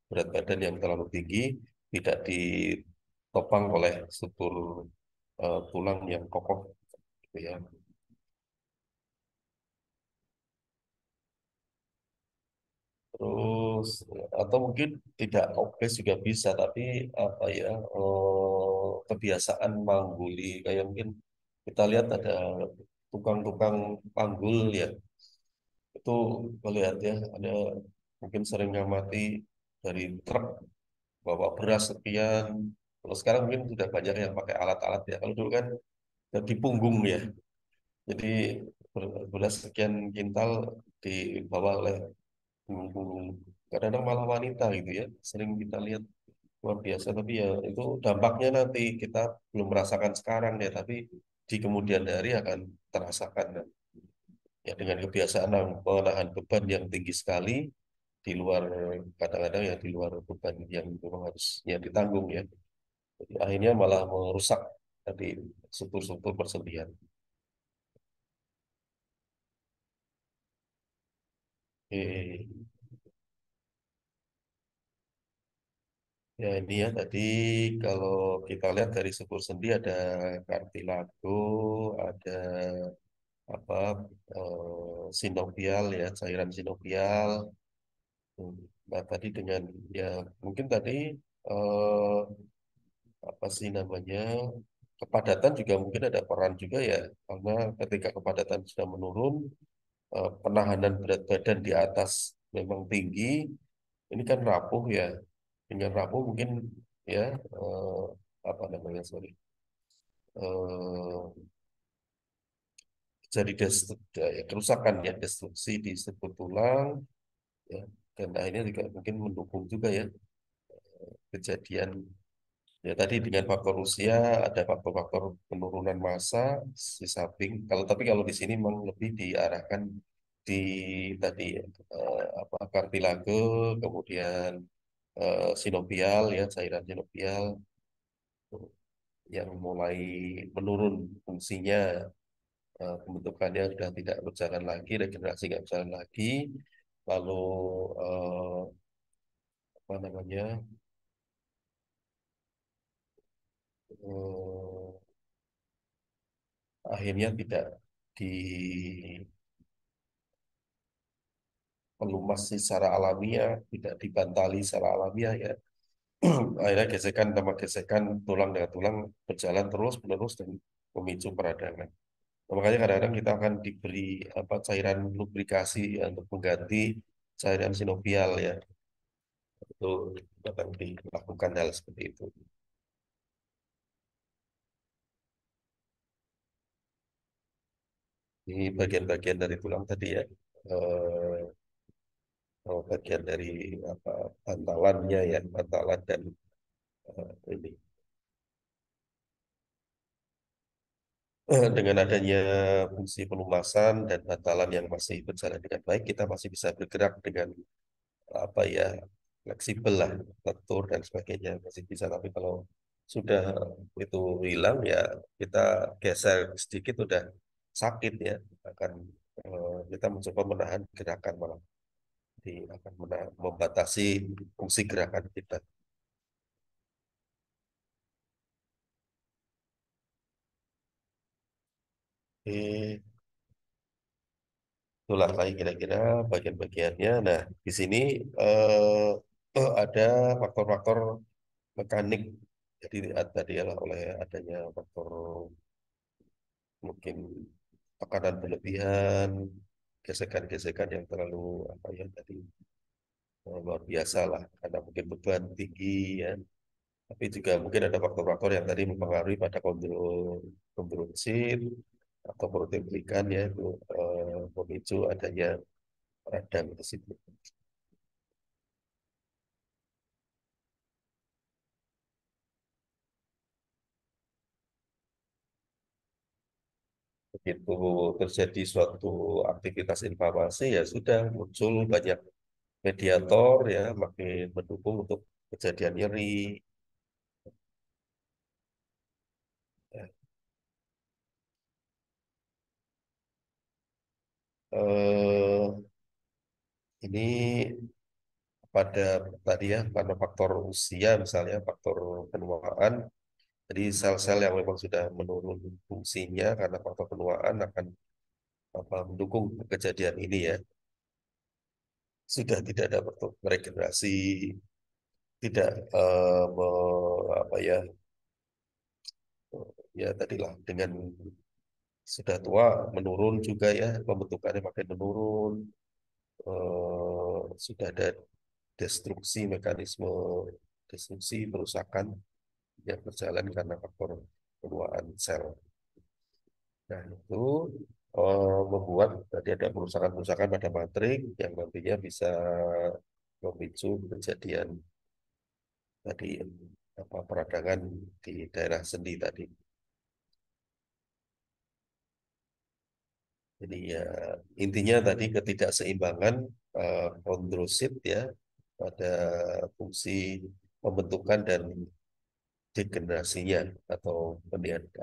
berat badan yang terlalu tinggi tidak ditopang oleh struktur tulang yang kokoh gitu ya. Terus atau mungkin tidak obes juga bisa, tapi apa ya kebiasaan mangguli kayak mungkin kita lihat ada tukang-tukang panggul ya itu melihat ya ada mungkin sering ngamati dari truk bawa beras sekian. Kalau sekarang mungkin sudah banyak yang pakai alat-alat ya. Kalau dulu kan di punggung ya. Jadi beras sekian kintal dibawa oleh punggung. Kadang-kadang malah wanita gitu ya. Sering kita lihat luar biasa. Tapi ya itu dampaknya nanti kita belum merasakan sekarang ya. Tapi di kemudian hari akan terasakan. Ya dengan kebiasaan menahan beban yang tinggi sekali di luar kadang-kadang ya di luar beban yang memang harusnya ditanggung ya. Jadi akhirnya malah merusak tadi struktur-struktur persendian. Oke. Ya ini ya tadi kalau kita lihat dari struktur sendi ada kartilago, ada apa sinovial ya cairan sinovial. Nah tadi dengan ya mungkin tadi eh, apa sih namanya kepadatan juga mungkin ada peran juga ya karena ketika kepadatan sudah menurun penahanan berat badan di atas memang tinggi ini kan rapuh ya dengan rapuh mungkin ya eh, apa namanya sorry eh, jadi ya, kerusakan ya destruksi di struktur tulang ya dan akhirnya juga mungkin mendukung juga ya kejadian. Ya tadi dengan faktor usia ada faktor-faktor penurunan massa si samping. Kalau di sini memang lebih diarahkan di tadi apa kartilage, kemudian sinovial ya cairan sinovial yang mulai menurun fungsinya, pembentukannya sudah tidak berjalan lagi, regenerasi nggak berjalan lagi, lalu eh, apa namanya eh, akhirnya tidak di pelumas secara alamiah, tidak dibantali secara alamiah ya. Akhirnya gesekan sama gesekan tulang dengan tulang berjalan terus menerus dan memicu peradangan. Makanya kadang-kadang kita akan diberi apa cairan lubrikasi ya, untuk mengganti cairan sinovial ya. Itu akan dilakukan hal seperti itu. Ini bagian-bagian dari tulang tadi ya. Eh, Bagian dari apa bantalannya ya, bantalan dan ini. Dengan adanya fungsi pelumasan dan bantalan yang masih berjalan dengan baik, kita masih bisa bergerak dengan apa ya fleksibel lah, lentur dan sebagainya masih bisa. Tapi kalau sudah itu hilang ya kita geser sedikit udah sakit ya, akan kita mencoba menahan gerakan malah akan membatasi fungsi gerakan kita. Oke, itulah kayak kira-kira bagian-bagiannya. Nah, di sini eh, ada faktor-faktor mekanik. Jadi tadi ya oleh adanya faktor mungkin tekanan berlebihan, gesekan-gesekan yang terlalu apa ya tadi luar biasa lah, karena mungkin beban tinggi ya. Tapi juga mungkin ada faktor-faktor yang tadi mempengaruhi pada kontrol kontrol mesin atau protein berikan ya itu memicu adanya radang di situ. Begitu terjadi suatu aktivitas inflamasi ya sudah muncul banyak mediator ya makin mendukung untuk kejadian nyeri. Ya. Eh, ini pada tadi ya karena faktor usia misalnya faktor penuaan, jadi sel-sel yang memang sudah menurun fungsinya karena faktor penuaan akan apa, mendukung kejadian ini ya, sudah tidak ada regenerasi, tidak apa ya ya tadilah dengan sudah tua menurun juga ya pembentukannya makin menurun, sudah ada destruksi mekanisme destruksi perusakan yang berjalan karena faktor penuaan sel. Nah itu membuat tadi ada perusakan-perusakan pada matrik yang nantinya bisa memicu kejadian tadi apa peradangan di daerah sendi tadi. Jadi ya intinya tadi ketidakseimbangan kondrosit ya pada fungsi pembentukan dan degenerasinya atau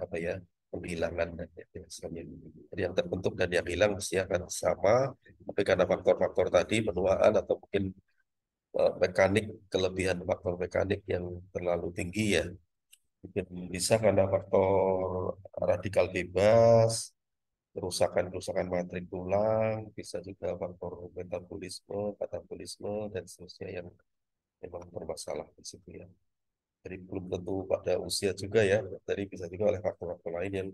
apa ya penghilangan dan sebagainya. Jadi yang terbentuk dan yang hilang mesti akan sama, tapi karena faktor-faktor tadi penuaan atau mungkin mekanik kelebihan faktor mekanik yang terlalu tinggi ya, mungkin bisa karena faktor radikal bebas, kerusakan-kerusakan matrik tulang, bisa juga faktor metabolisme, katabolisme dan seterusnya yang memang bermasalah di situ ya. Jadi belum tentu pada usia juga ya, jadi bisa juga oleh faktor-faktor lain yang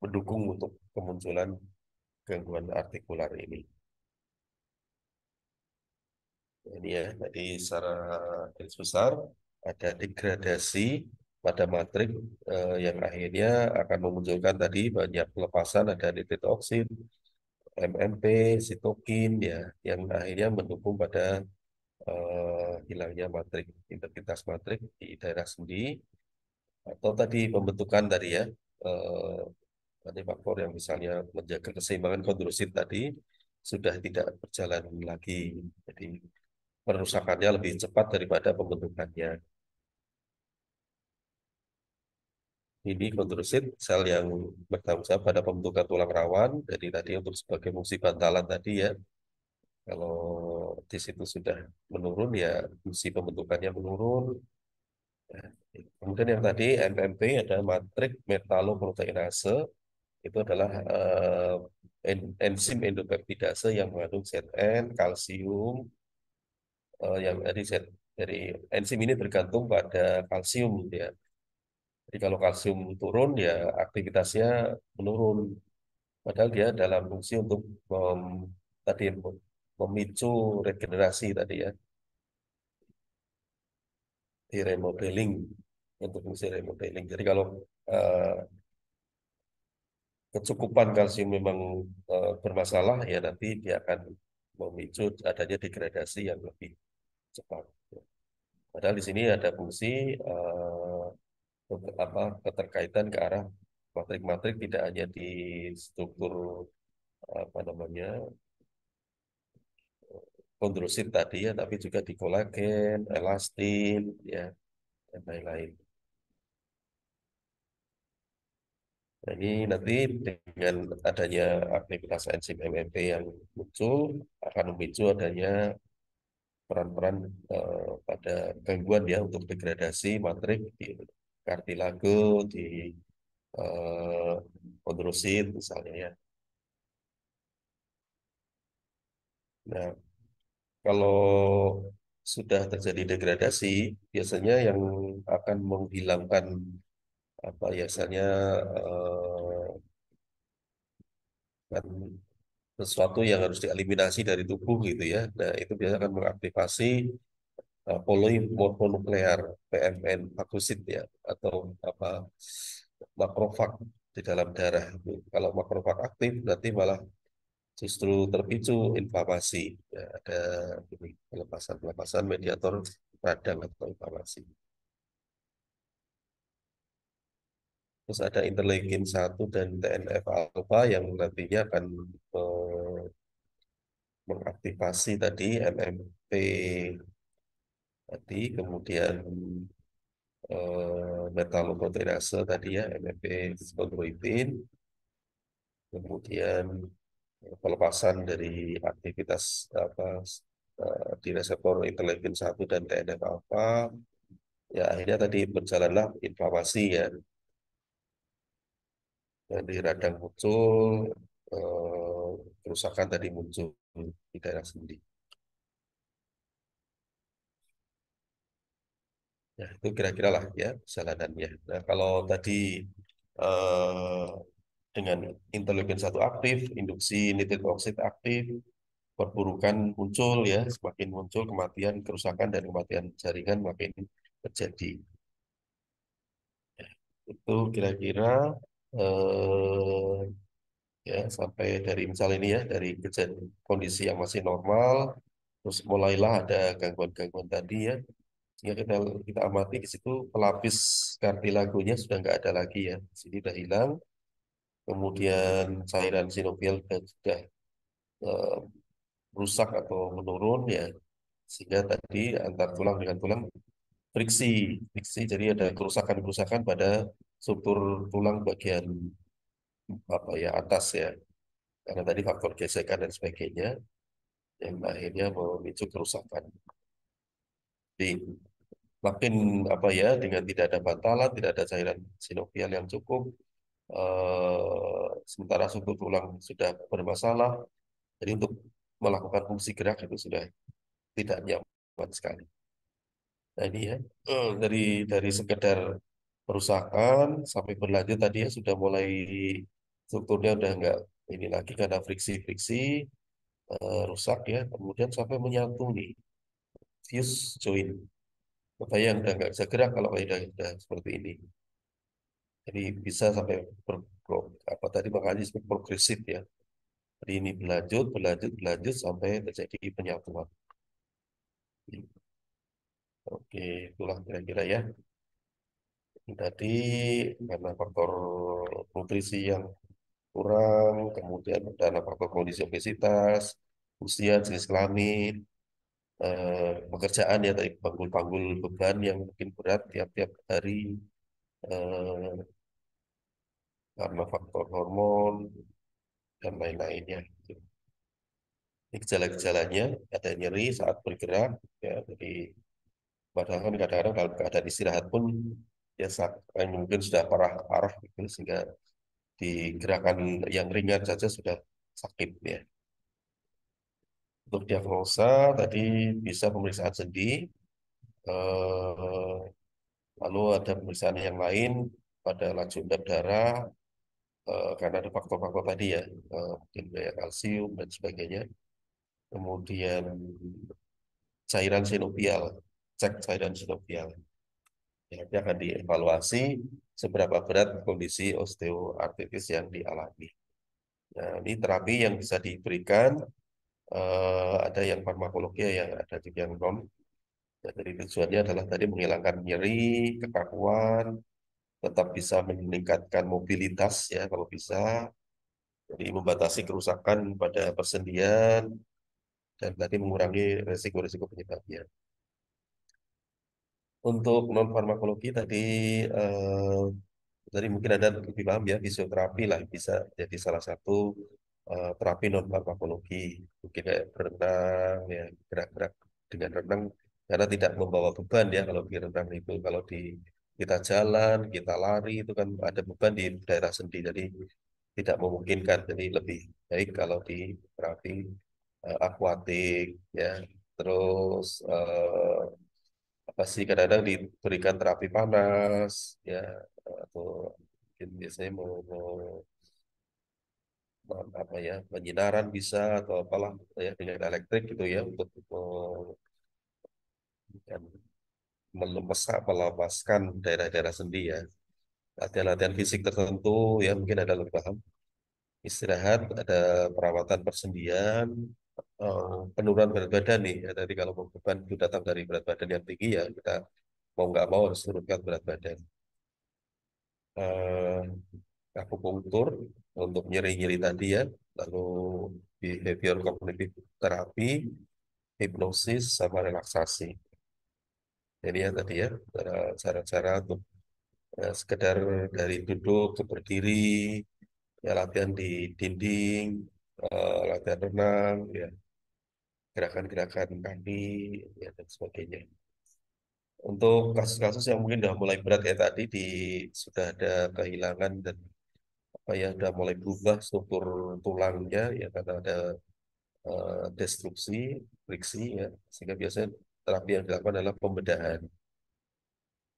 mendukung untuk kemunculan gangguan artikular ini. Ini ya, jadi secara garis besar ada degradasi pada matrik yang akhirnya akan memunculkan tadi banyak pelepasan ada nitrit oksid, MMP, sitokin ya, yang akhirnya mendukung pada hilangnya matrik, integritas matrik di daerah sendi atau tadi pembentukan tadi ya. eh, Tadi faktor yang misalnya menjaga keseimbangan kondrosit tadi sudah tidak berjalan lagi. Jadi perusakannya lebih cepat daripada pembentukannya. Ini kondrosit sel yang bertanggung jawab pada pembentukan tulang rawan. Jadi tadi untuk sebagai fungsi bantalan tadi ya. Kalau di situ sudah menurun ya fungsi pembentukannya menurun. Ya. Kemudian yang tadi MMP ada matrik metaloproteinase itu adalah enzim endopeptidase yang mengandung ZN, kalsium, yang dari enzim ini bergantung pada kalsium ya. Jadi kalau kalsium turun ya aktivitasnya menurun. Padahal dia dalam fungsi untuk tadi memicu regenerasi tadi ya, di remodeling, untuk fungsi remodeling. Jadi kalau eh, kecukupan kalsium memang bermasalah, ya nanti dia akan memicu adanya degradasi yang lebih cepat. Padahal di sini ada fungsi apa keterkaitan ke arah matrik-matrik, tidak hanya di struktur apa namanya kondrosit tadi ya, tapi juga di kolagen, elastin, ya dan lain-lain. Nah, ini nanti dengan adanya aktivitas enzim MMP yang muncul akan memicu adanya peran-peran pada gangguan ya untuk degradasi matrik di kartilago, di eh, kondrosit misalnya ya. Nah, kalau sudah terjadi degradasi, biasanya yang akan menghilangkan apa biasanya kan sesuatu yang harus dieliminasi dari tubuh gitu ya. Nah, itu biasanya akan mengaktifasi polimorfonuklear PMN fagosit ya, atau apa makrofag di dalam darah itu. Kalau makrofag aktif berarti malah justru terpicu inflamasi. Ya, ada ini pelepasan mediator radang atau inflamasi. Terus ada interleukin 1 dan TNF alfa yang nantinya akan eh, mengaktifasi tadi MMP tadi, kemudian metaloproteinase tadi ya, MMP spondyloitin, kemudian pelepasan dari aktivitas apa di reseptor interleukin 1 dan TNF alfa, ya akhirnya tadi berjalanlah inflamasi ya, dari radang muncul, eh, kerusakan tadi muncul di daerah sendi. Ya, itu kira-kira lah ya jalanannya. Nah, kalau tadi eh, dengan interleukin 1 aktif, induksi nitrit oksid aktif, perburukan muncul ya, semakin muncul kematian, kerusakan dan kematian jaringan makin terjadi. Itu kira-kira eh, ya sampai dari misal ini ya, dari kejadian kondisi yang masih normal, terus mulailah ada gangguan-gangguan tadi ya, sehingga kita amati di situ pelapis kartilagonya sudah nggak ada lagi ya, di sini sudah hilang, kemudian cairan sinovial sudah eh, rusak atau menurun ya, sehingga tadi antar tulang dengan tulang friksi, friksi jadi ada kerusakan-kerusakan pada struktur tulang bagian apa ya atas ya, karena tadi faktor gesekan dan sebagainya yang akhirnya memicu kerusakan. Jadi makin apa ya, dengan tidak ada bantalan, tidak ada cairan sinovial yang cukup, sementara struktur tulang sudah bermasalah, jadi untuk melakukan fungsi gerak itu sudah tidak nyaman sekali. Nah ini ya, dari sekedar perusahaan sampai berlanjut tadi ya sudah mulai strukturnya udah enggak ini lagi karena friksi-friksi, rusak ya, kemudian sampai menyatu nih, fuse joint. Kebayang udah nggak bisa gerak kalau udah seperti ini. Jadi bisa sampai apa tadi makanya disebut progresif ya. Jadi ini berlanjut, berlanjut, berlanjut sampai terjadi penyatuan. Oke, itulah kira-kira ya. Tadi karena faktor nutrisi yang kurang, kemudian karena faktor kondisi obesitas, usia, jenis kelamin, pekerjaan ya tadi panggul-panggul beban yang mungkin berat tiap-tiap hari, eh, karena faktor hormon dan lain-lainnya. Ini gejala-gejalanya ada nyeri saat bergerak, ya, jadi padahal kan kadang-kadang dalam keadaan istirahat pun ya mungkin sudah parah-parah gitu, sehingga di gerakan yang ringan saja sudah sakit ya. Untuk diagnosa tadi bisa pemeriksaan sendi, lalu ada pemeriksaan yang lain pada laju darah, karena ada faktor-faktor tadi ya, mungkin kayak kalsium dan sebagainya. Kemudian cairan sinovial, cek cairan sinovial. Ya, nanti akan dievaluasi seberapa berat kondisi osteoartritis yang dialami. Nah, ini terapi yang bisa diberikan, ada yang farmakologi, yang ada juga yang non. Ya, jadi tujuannya adalah tadi menghilangkan nyeri, kekakuan, tetap bisa meningkatkan mobilitas ya kalau bisa, jadi membatasi kerusakan pada persendian, dan tadi mengurangi resiko-resiko penyebabnya. Untuk non farmakologi tadi, eh, tadi mungkin ada lebih paham ya, fisioterapi lah bisa jadi salah satu terapi non farmakologi, mungkin kayak berenang ya, gerak-gerak dengan renang, karena tidak membawa beban ya kalau di renang itu. Kalau di kita jalan, kita lari itu kan ada beban di daerah sendi, jadi tidak memungkinkan. Jadi lebih baik kalau di terapi akuatik ya. Terus apa sih, kadang-kadang diberikan terapi panas ya, atau mungkin biasanya mau apa ya, penyinaran bisa, atau apalah ya, dengan elektrik gitu ya, untuk kan, melepaskan daerah-daerah sendi ya. Latihan-latihan fisik tertentu ya, mungkin ada lebih paham. Istirahat, ada perawatan persendian, penurunan berat badan nih ya. Tadi kalau beban itu datang dari berat badan yang tinggi ya, kita mau nggak mau harus turunkan berat badan. eh, Akupunktur untuk nyeri-nyeri tadi ya, lalu behavior cognitive terapi, hipnosis, sama relaksasi. Jadi ya tadi ya, cara-cara untuk sekedar dari duduk ke berdiri, ya latihan di dinding, latihan renang, ya gerakan-gerakan kaki, ya dan sebagainya. Untuk kasus-kasus yang mungkin sudah mulai berat ya tadi, sudah ada kehilangan dan apa ya, sudah mulai berubah struktur tulangnya ya, karena ada destruksi, friksi ya, sehingga biasanya terapi yang dilakukan adalah pembedahan.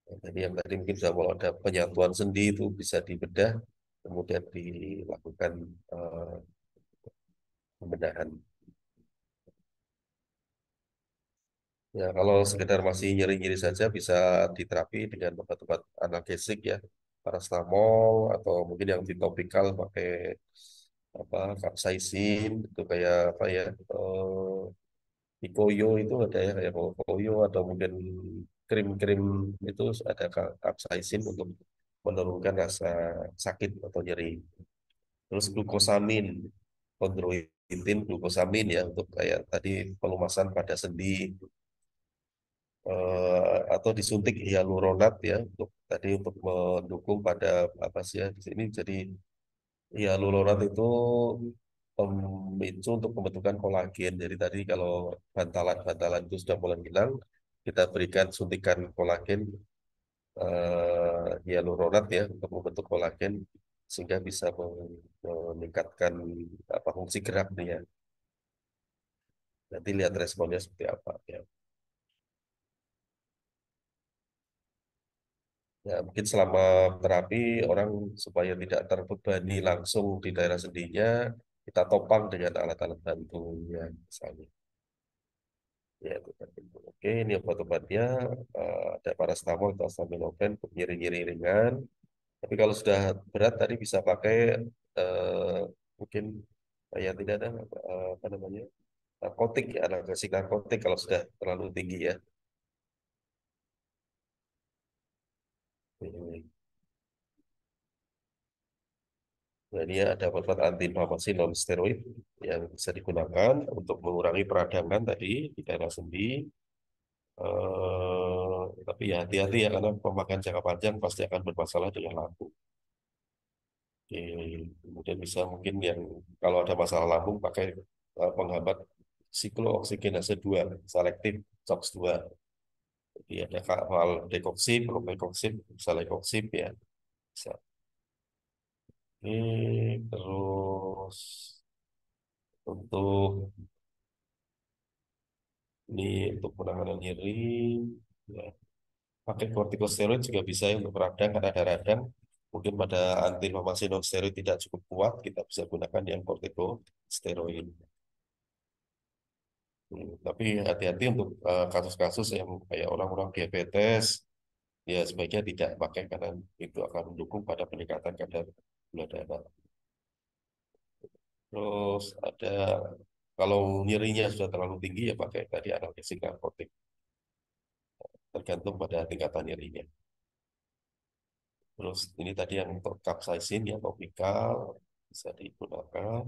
Nah, jadi yang tadi mungkin sudah mulai ada penyatuan sendi, itu bisa dibedah, kemudian dilakukan eh, pembedahan. Ya, kalau sekedar masih nyeri-nyeri saja bisa diterapi dengan obat-obat analgesik ya, paracetamol, atau mungkin yang topikal pakai apa, capsaicin itu kayak apa ya, Picoyo itu ada ya, kayak Picoyo, atau mungkin krim-krim itu ada capsaicin untuk menurunkan rasa sakit atau nyeri. Terus glukosamin, kondroitin, glukosamin ya, untuk kayak tadi pelumasan pada sendi, atau disuntik hyaluronat ya, untuk tadi untuk mendukung pada apa sih ya di sini. Jadi hyaluronat itu pemicu untuk pembentukan kolagen. Jadi tadi kalau bantalan-bantalan itu sudah mulai hilang, kita berikan suntikan kolagen, hyaluronat ya, untuk membentuk kolagen, sehingga bisa meningkatkan apa, fungsi gerak nih ya. Nanti lihat responnya seperti apa ya. Ya, mungkin selama terapi orang supaya tidak terbebani langsung di daerah sendinya, kita topang dengan alat-alat bantu ya, misalnya. Ya, itu tadi. Oke, ini obat-obatnya, ada paracetamol atau acetaminophen untuk nyeri-nyeri ringan. Tapi kalau sudah berat tadi bisa pakai, eh, mungkin ya tidak ada apa namanya, narkotik ya, analgesik narkotik kalau sudah terlalu tinggi ya. Hmm. Jadi ada obat antiinflamasi non steroid yang bisa digunakan untuk mengurangi peradangan tadi di daerah sendi. Tapi ya hati-hati ya, karena pemakaian jangka panjang pasti akan bermasalah dengan lambung. Oke, kemudian bisa mungkin yang kalau ada masalah lambung pakai penghambat siklooksigenase 2 selektif SOX2. Jadi ada hal dekoksib, romekoksib, salekoksib ya. Bisa. Terus untuk ini untuk penanganan nyeri ya, pakai kortikosteroid juga bisa ya untuk radang, karena ada radang, Mungkin pada anti-inflamasi non steroid tidak cukup kuat, kita bisa gunakan yang kortikosteroid. Tapi hati-hati untuk kasus-kasus yang kayak orang-orang diabetes, ya sebaiknya tidak pakai karena itu akan mendukung pada peningkatan kadar gula darah. Terus ada kalau nyerinya sudah terlalu tinggi ya pakai tadi analgesik narkotik, tergantung pada tingkatan nyerinya. Terus ini tadi yang untuk capsaicin ya topikal bisa digunakan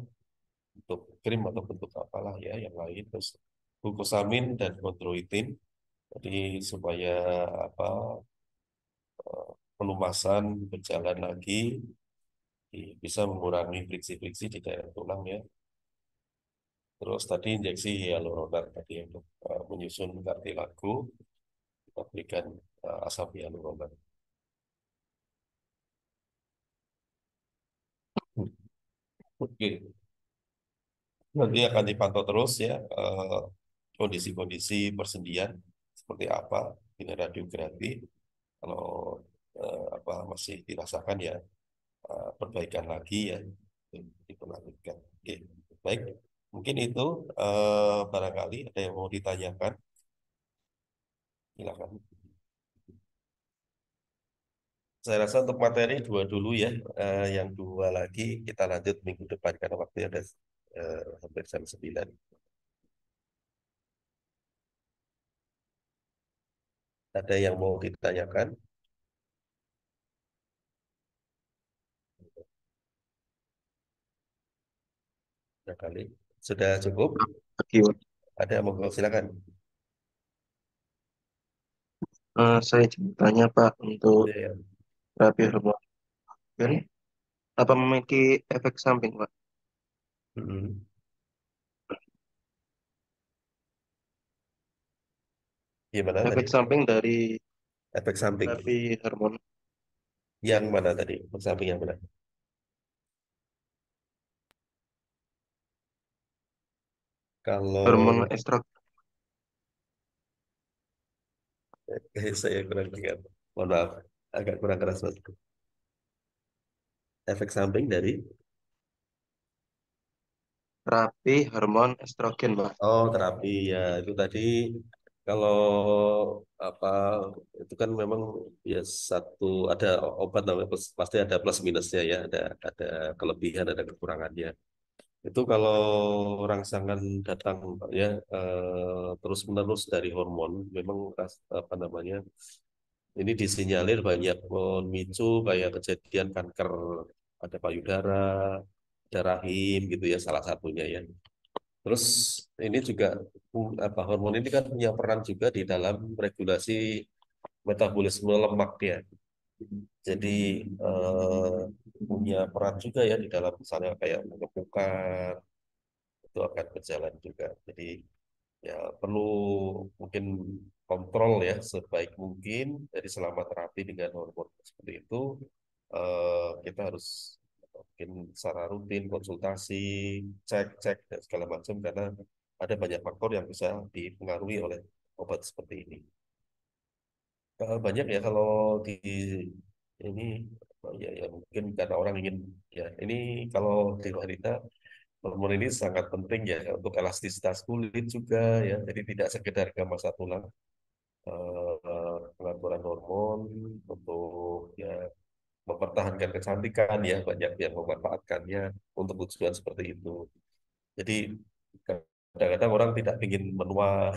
untuk krim atau bentuk apalah ya yang lain. Terus glukosamin dan chondroitin, jadi supaya apa pelumasan berjalan lagi, bisa mengurangi friksi-friksi di daerah tulang ya. Terus tadi injeksi hyaluronan tadi untuk menyusun kartilago, kita berikan asam hyaluronan. Oke, nanti akan dipantau terus ya kondisi-kondisi persendian seperti apa ini radiografi. Kalau apa masih dirasakan ya perbaikan lagi ya diperlanjutkan. Oke, baik. Mungkin itu barangkali ada yang mau ditanyakan, silakan. Saya rasa untuk materi dua dulu ya, yang dua lagi kita lanjut minggu depan karena waktunya ada hampir jam 9. Ada yang mau ditanyakan? Barangkali sudah cukup. Pagi, Pak. Ada yang mau silakan. Saya tanya Pak untuk Ya, ya. terapi hormon ini apa memiliki efek samping Pak? Mm-mm. Gimana tadi? Efek samping dari Efek samping. terapi hormon Yang mana tadi? Efek samping yang mana? Kalau hormon estrogen. saya kurang dengar. Mohon maaf, agak kurang keras Mas. Efek samping dari Terapi hormon estrogen Pak. terapi ya itu tadi kalau apa itu kan memang ya satu ada obat namanya pasti ada plus minusnya ya ada kelebihan ada kekurangannya. Itu kalau rangsangan datang ya terus menerus dari hormon memang apa namanya ini disinyalir banyak memicu kayak kejadian kanker pada payudara, ada rahim gitu ya salah satunya ya. Terus ini juga apa hormon ini kan punya peran juga di dalam regulasi metabolisme lemak ya. Jadi punya peran juga ya di dalam misalnya kayak pengepukan itu akan berjalan juga. Jadi ya perlu mungkin kontrol ya sebaik mungkin. Jadi selama terapi dengan hormon seperti itu kita harus mungkin secara rutin konsultasi, cek dan segala macam karena ada banyak faktor yang bisa dipengaruhi oleh obat seperti ini. Banyak ya kalau di ini ya mungkin karena orang ingin ya ini kalau di wanita hormon ini sangat penting ya untuk elastisitas kulit juga ya. Jadi tidak sekedar gamas masa tulang pengaturan hormon untuk ya mempertahankan kecantikan ya banyak yang memanfaatkannya untuk tujuan seperti itu. Jadi kadang-kadang orang tidak ingin menua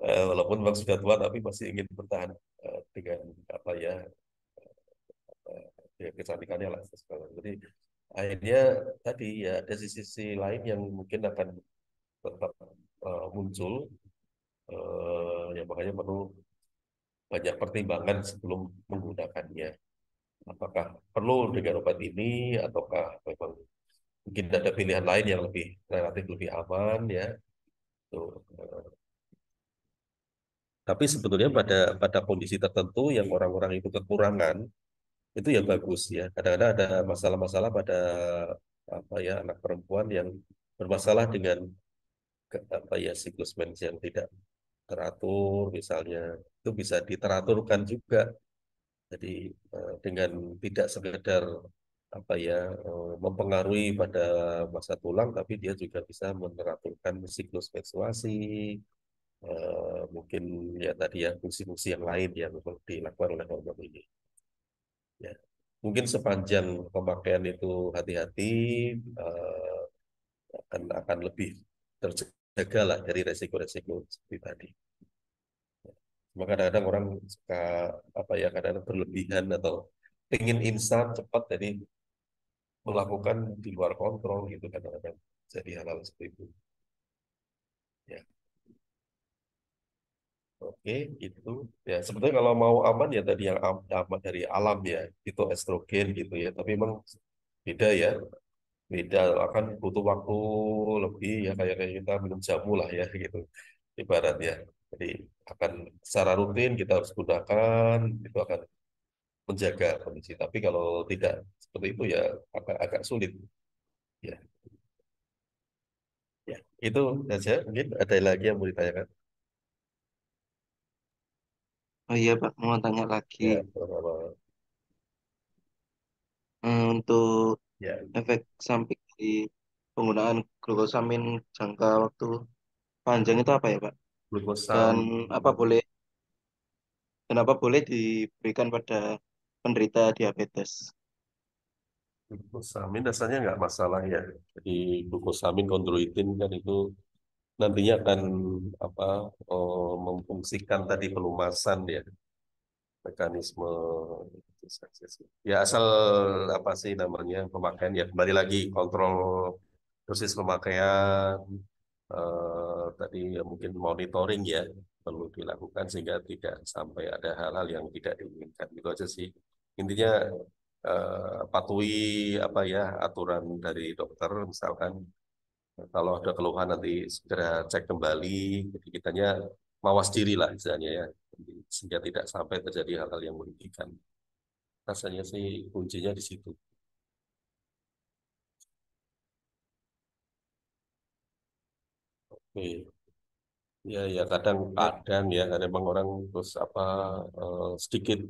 walaupun memang sudah tua tapi masih ingin bertahan dengan apa ya kecantikannya lah sekarang. Jadi akhirnya tadi ya ada sisi-sisi lain yang mungkin akan tetap muncul yang makanya perlu banyak pertimbangan sebelum menggunakannya. Apakah perlu dengan obat ini ataukah memang mungkin ada pilihan lain yang lebih relatif lebih aman ya. Tuh. Tapi sebetulnya pada kondisi tertentu yang orang-orang itu kekurangan itu ya bagus ya. Kadang-kadang ada masalah-masalah pada apa ya anak perempuan yang bermasalah dengan apa ya siklus mens yang tidak teratur misalnya itu bisa diteraturkan juga Jadi dengan tidak sekedar apa ya mempengaruhi pada masa tulang, tapi dia juga bisa meneraturkan siklus menstruasi, mungkin ya tadi ya fungsi-fungsi yang lain yang memang dilakukan oleh hormon ini. Ya, mungkin sepanjang pemakaian itu hati-hati, eh, akan lebih terjaga lah dari resiko-resiko seperti tadi. Cuma kadang-kadang orang suka apa ya kadang-kadang berlebihan atau ingin instan cepat, jadi melakukan di luar kontrol gitu kadang-kadang jadi hal-hal seperti itu. Ya, oke itu ya sebetulnya kalau mau aman ya tadi yang aman dari alam ya itu estrogen gitu ya. Tapi memang beda ya, beda akan butuh waktu lebih ya kayak kayak kita minum jamu lah ya gitu ibaratnya. Jadi akan secara rutin kita harus gunakan itu akan menjaga kondisi. Tapi kalau tidak seperti itu ya agak agak sulit. Ya, ya. Itu saja. Mungkin ada lagi yang mau ditanyakan. Oh iya Pak, mau tanya lagi. Ya, sama-sama. Untuk Ya, efek samping di penggunaan glukosamin jangka waktu panjang itu apa ya Pak? Dan glukosamin. apa boleh Kenapa boleh diberikan pada penderita diabetes? Glukosamin rasanya nggak masalah ya. Jadi glukosamin kondroitin kan itu nantinya akan apa memfungsikan tadi pelumasan ya, mekanisme itu saja sih. Ya asal apa sih namanya pemakaian ya kembali lagi kontrol dosis pemakaian, tadi ya mungkin monitoring ya perlu dilakukan sehingga tidak sampai ada hal-hal yang tidak diinginkan. Itu aja sih intinya, patuhi apa ya aturan dari dokter, misalkan kalau ada keluhan nanti segera cek kembali, jadi kitanya mawas diri lah istilahnya ya, sehingga tidak sampai terjadi hal-hal yang merugikan. Rasanya sih kuncinya di situ. Oke. Ya, ya Ya, kadang-kadang ya, kadang memang orang terus apa sedikit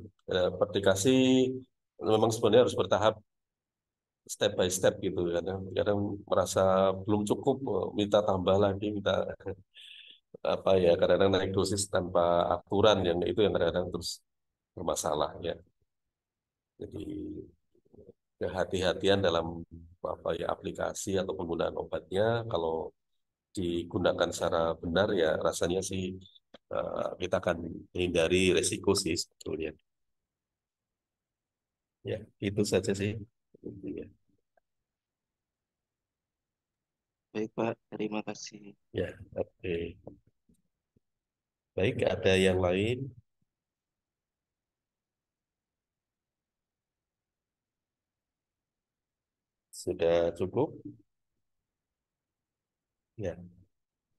berdikasi, memang sebenarnya harus bertahap, step by step gitu. Kadang-kadang merasa belum cukup, minta tambah lagi, minta apa ya, kadang-kadang naik dosis tanpa aturan, yang itu yang kadang-kadang terus bermasalah ya. Jadi kehati-hatian dalam apa ya aplikasi atau penggunaan obatnya, kalau digunakan secara benar ya rasanya sih kita akan menghindari resiko sih sebetulnya. Ya, itu saja sih intinya. baik Pak, terima kasih. Ya, oke. Baik, ada yang lain? Sudah cukup? Ya,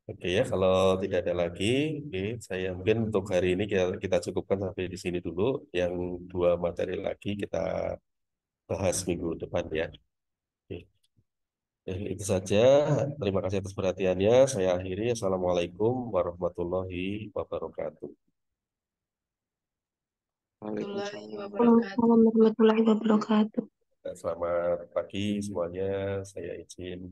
oke ya. Kalau tidak ada lagi, oke, saya mungkin untuk hari ini kita cukupkan sampai di sini dulu. Yang dua materi lagi kita bahas minggu depan ya. Oke. Itu saja. Terima kasih atas perhatiannya. Saya akhiri. Assalamualaikum warahmatullahi wabarakatuh. Warahmatullahi Waalaikumsalam. wabarakatuh. Waalaikumsalam warahmatullahi wabarakatuh. Selamat pagi semuanya. Saya izin.